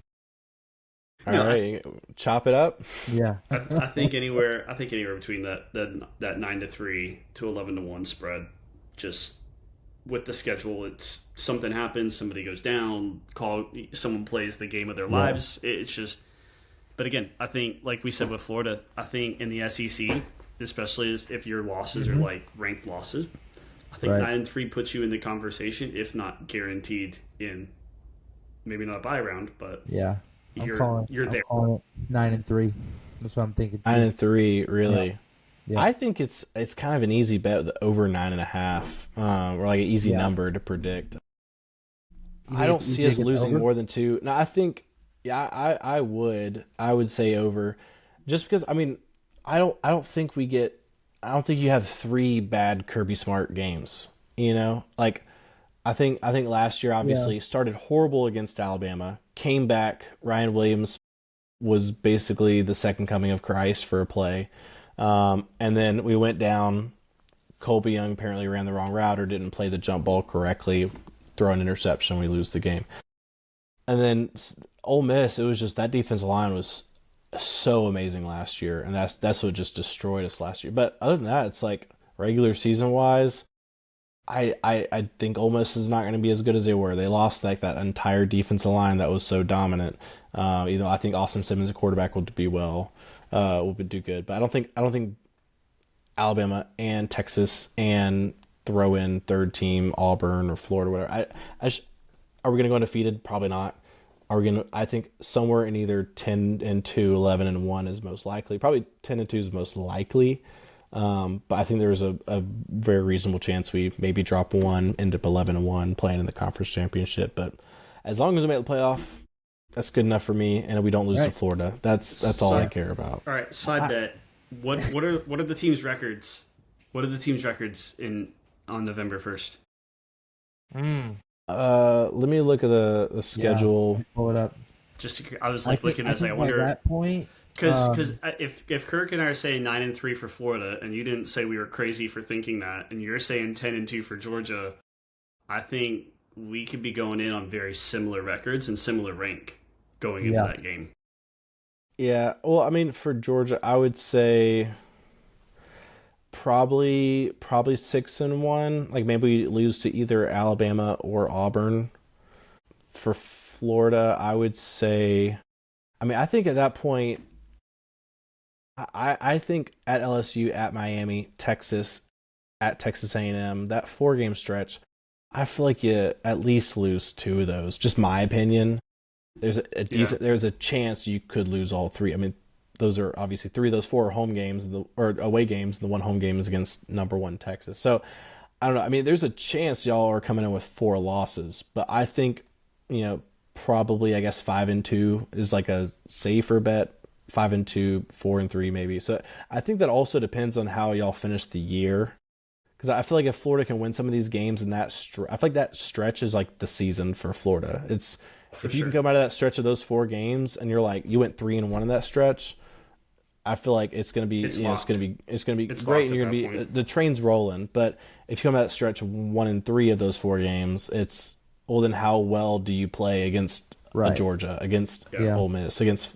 Speaker 1: All right, chop it up.
Speaker 2: Yeah,
Speaker 3: I think anywhere between that 9-3 to 11-1 spread. Just with the schedule, it's something happens, somebody goes down, someone plays the game of their lives. It's just, but again, I think like we said with Florida, I think in the SEC, especially if your losses are like ranked losses, I think 9-3 puts you in the conversation, if not guaranteed in maybe not a bye round, but
Speaker 2: yeah.
Speaker 3: You're there.
Speaker 2: I'm calling it 9-3. That's what I'm thinking.
Speaker 1: 9-3, really.
Speaker 2: Yeah. Yeah.
Speaker 1: I think it's kind of an easy bet with over 9.5, or like an easy number to predict. I don't see us losing more than 2. No, I think, I would say over, just because I mean, I don't think you have 3 bad Kirby Smart games. Like I think last year obviously started horrible against Alabama, came back. Ryan Williams was basically the second coming of Christ for a play. And then we went down. Colby Young apparently ran the wrong route or didn't play the jump ball correctly, throw an interception, we lose the game. And then Ole Miss, it was just that defensive line was so amazing last year, and that's what just destroyed us last year. But other than that, it's like regular season wise, I think Ole Miss is not going to be as good as they were. They lost like that entire defensive line that was so dominant. I think Austin Simmons, a quarterback, will do good. But I don't think Alabama and Texas and throw in third team Auburn or Florida, whatever. Are we going to go undefeated? Probably not. are we gonna? I think somewhere in either 10-2, 11-1 is most likely. Probably 10-2 is most likely. But I think there's a very reasonable chance we maybe drop one, end up 11-1, playing in the conference championship. But as long as we make the playoff, that's good enough for me, and we don't lose to Florida. That's all I care about.
Speaker 3: All right, side bet. What are the teams' records? What are the teams' records on November 1st?
Speaker 1: Let me look at the schedule.
Speaker 2: Yeah, pull it up.
Speaker 3: I was looking as I wonder
Speaker 2: at that point.
Speaker 3: Because if Kirk and I are saying 9-3 for Florida, and you didn't say we were crazy for thinking that, and you're saying 10-2 for Georgia, I think we could be going in on very similar records and similar rank going into that game.
Speaker 1: Yeah, well, I mean, for Georgia, I would say probably 6-1. Like maybe we lose to either Alabama or Auburn. For Florida, I would say, I mean, I think at that point, I think at LSU, at Miami, Texas, at Texas A&M, that 4-game stretch, I feel like you at least lose 2 of those. Just my opinion. There's there's a chance you could lose all 3. I mean, those are obviously 3 of those 4 home games or away games. The one home game is against number 1 Texas. So I don't know. I mean, there's a chance y'all are coming in with 4 losses, but I think probably I guess 5-2 is like a safer bet. 5-2, 4-3 maybe. So I think that also depends on how y'all finish the year. Because I feel like if Florida can win some of these games and I feel like that stretch is like the season for Florida. If you can come out of that stretch of those 4 games and you're like you went 3-1 in that stretch, I feel like it's gonna be it's gonna be great and you're gonna be the train's rolling. But if you come out of that stretch 1-3 of those 4 games, it's then how well do you play against Georgia, against Ole Miss, against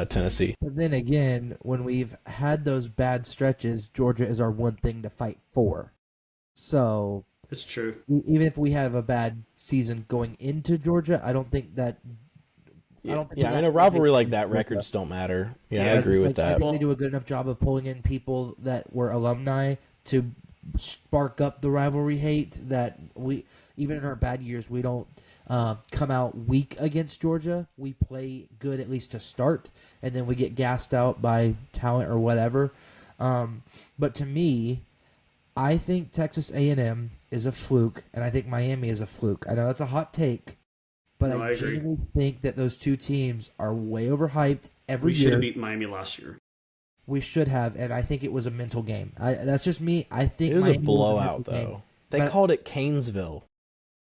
Speaker 1: Tennessee?
Speaker 2: But then again, when we've had those bad stretches, Georgia is our one thing to fight for. So
Speaker 3: it's true.
Speaker 2: Even if we have a bad season going into Georgia, I don't think that.
Speaker 1: In a rivalry like that, records don't matter. Yeah, I agree with that.
Speaker 2: I think they do a good enough job of pulling in people that were alumni to spark up the rivalry hate that we, even in our bad years, we don't come out weak against Georgia. We play good at least to start, and then we get gassed out by talent or whatever. But to me, I think Texas A&M is a fluke, and I think Miami is a fluke. I know that's a hot take, but I genuinely think that those 2 teams are way overhyped every year.
Speaker 3: We should have beat Miami last year.
Speaker 2: We should have, and I think it was a mental game. That's just me. I think
Speaker 1: it was
Speaker 2: Miami
Speaker 1: a blowout,
Speaker 2: was a
Speaker 1: though.
Speaker 2: game.
Speaker 1: They called it Canesville.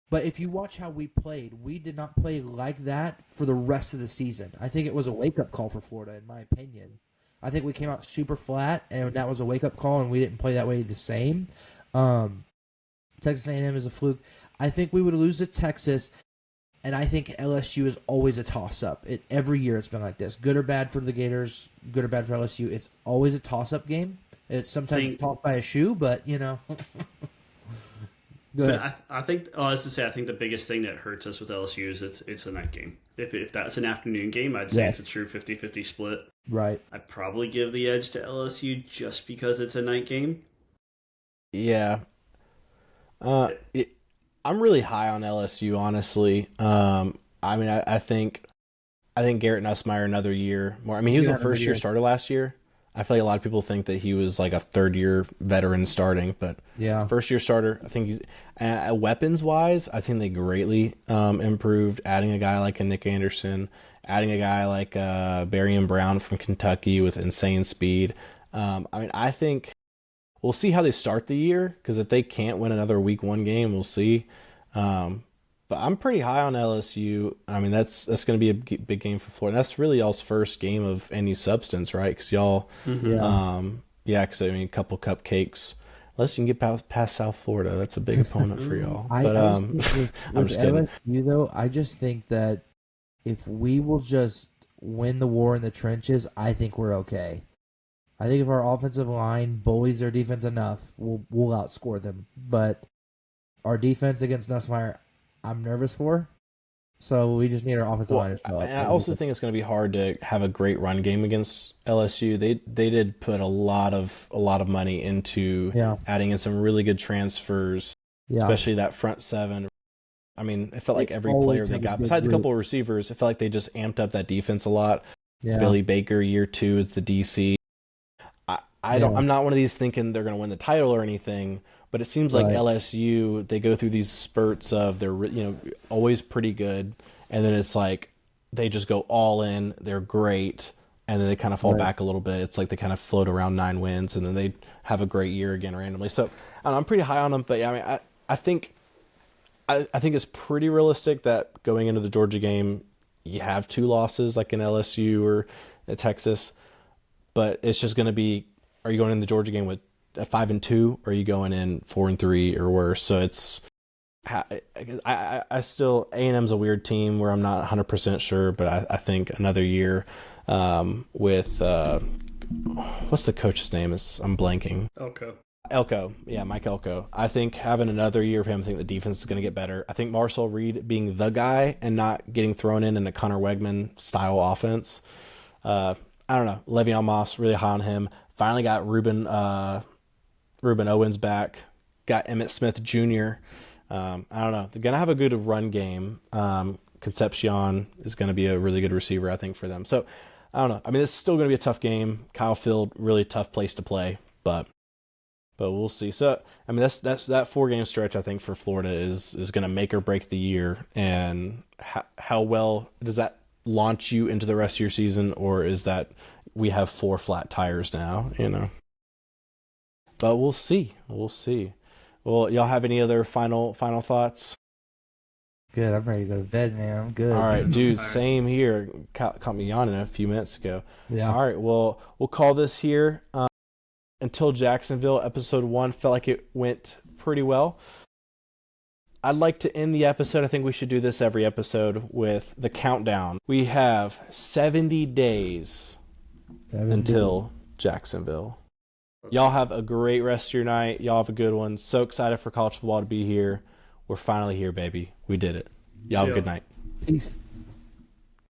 Speaker 2: But if you watch how we played, we did not play like that for the rest of the season. I think it was a wake-up call for Florida, in my opinion. I think we came out super flat, and that was a wake-up call, and we didn't play that way the same. Texas A&M is a fluke. I think we would lose to Texas, and I think LSU is always a toss-up. Every year it's been like this. Good or bad for the Gators, good or bad for LSU. It's always a toss-up game. It's sometimes tossed by a shoe, but, Go ahead.
Speaker 3: But I think the biggest thing that hurts us with LSU is it's a night game. If that's an afternoon game, I'd say it's a true 50-50 split.
Speaker 2: Right.
Speaker 3: I'd probably give the edge to LSU just because it's a night game.
Speaker 1: Yeah. I'm really high on LSU, honestly. I mean, I think Garrett Nussmeier another year more. I mean, he was a first-year starter last year. I feel like a lot of people think that he was like a third-year veteran starting, but first-year starter. I think he's weapons-wise, I think they greatly improved. Adding a guy like a Nick Anderson, adding a guy like Barry Brown from Kentucky with insane speed. I mean, I think we'll see how they start the year, because if they can't win another Week 1 game, we'll see. But I'm pretty high on LSU. I mean, that's going to be a big game for Florida. That's really y'all's first game of any substance, right? Because y'all, because I mean, a couple cupcakes. Unless you can get past South Florida, that's a big opponent for y'all. But I'm just kidding.
Speaker 2: LSU, though, I just think that if we will just win the war in the trenches, I think we're okay. I think if our offensive line bullies their defense enough, we'll outscore them. But our defense against Nussmeier, I'm nervous for. So we just need our offensive line to show up.
Speaker 1: I also think it's going to be hard to have a great run game against LSU. They did put a lot of money into adding in some really good transfers, especially that front seven. I mean, it felt like every
Speaker 4: always
Speaker 1: player they
Speaker 4: have a
Speaker 1: got,
Speaker 4: good
Speaker 1: besides a
Speaker 4: group.
Speaker 1: couple of receivers, it felt like they just amped up that defense a lot.
Speaker 4: Yeah.
Speaker 1: Billy Baker, year 2 is the DC. I'm not one of these thinking they're going to win the title or anything, but it seems like
Speaker 4: Right.
Speaker 1: LSU, they go through these spurts of they're always pretty good, and then it's like they just go all in, they're great, and then they kind of fall
Speaker 4: Right.
Speaker 1: back a little bit. It's like they kind of float around 9 wins, and then they have a great year again randomly. So I'm pretty high on them, but yeah, I mean, I think it's pretty realistic that going into the Georgia game, you have 2 losses like in LSU or at Texas, but it's just going to be, are you going in the Georgia game with a 5-2, or are you going in 4-3 or worse? So it's, I still, A&M's a weird team where I'm not 100% sure, but I think another year with what's the coach's name? I'm blanking. Elko, yeah, Mike Elko. I think having another year of him, I think the defense is going to get better. I think Marcel Reed being the guy and not getting thrown in a Connor Wegman style offense. I don't know. Le'Veon Moss, really high on him. Finally got Ruben Owens back. Got Emmitt Smith Jr. I don't know. They're going to have a good run game. Concepcion is going to be a really good receiver, I think, for them. So, I don't know. I mean, it's still going to be a tough game. Kyle Field, really tough place to play, but we'll see. So, I mean, that's that 4-game stretch, I think, for Florida is going to make or break the year. And how well does that launch you into the rest of your season, or is that we have 4 flat tires now, But we'll see. Well, y'all have any other final thoughts?
Speaker 2: Good. I'm ready to go to bed, man. I'm good.
Speaker 1: All right, dude. Same here. Caught me yawning a few minutes ago.
Speaker 2: Yeah.
Speaker 1: All right. Well, we'll call this here. Until Jacksonville, episode 1 felt like it went pretty well. I'd like to end the episode. I think we should do this every episode with the countdown. We have 70 days until Jacksonville. Y'all have a great rest of your night. Y'all have a good one. So excited for college football to be here. We're finally here, baby. We did it. Y'all have a good night.
Speaker 4: Peace.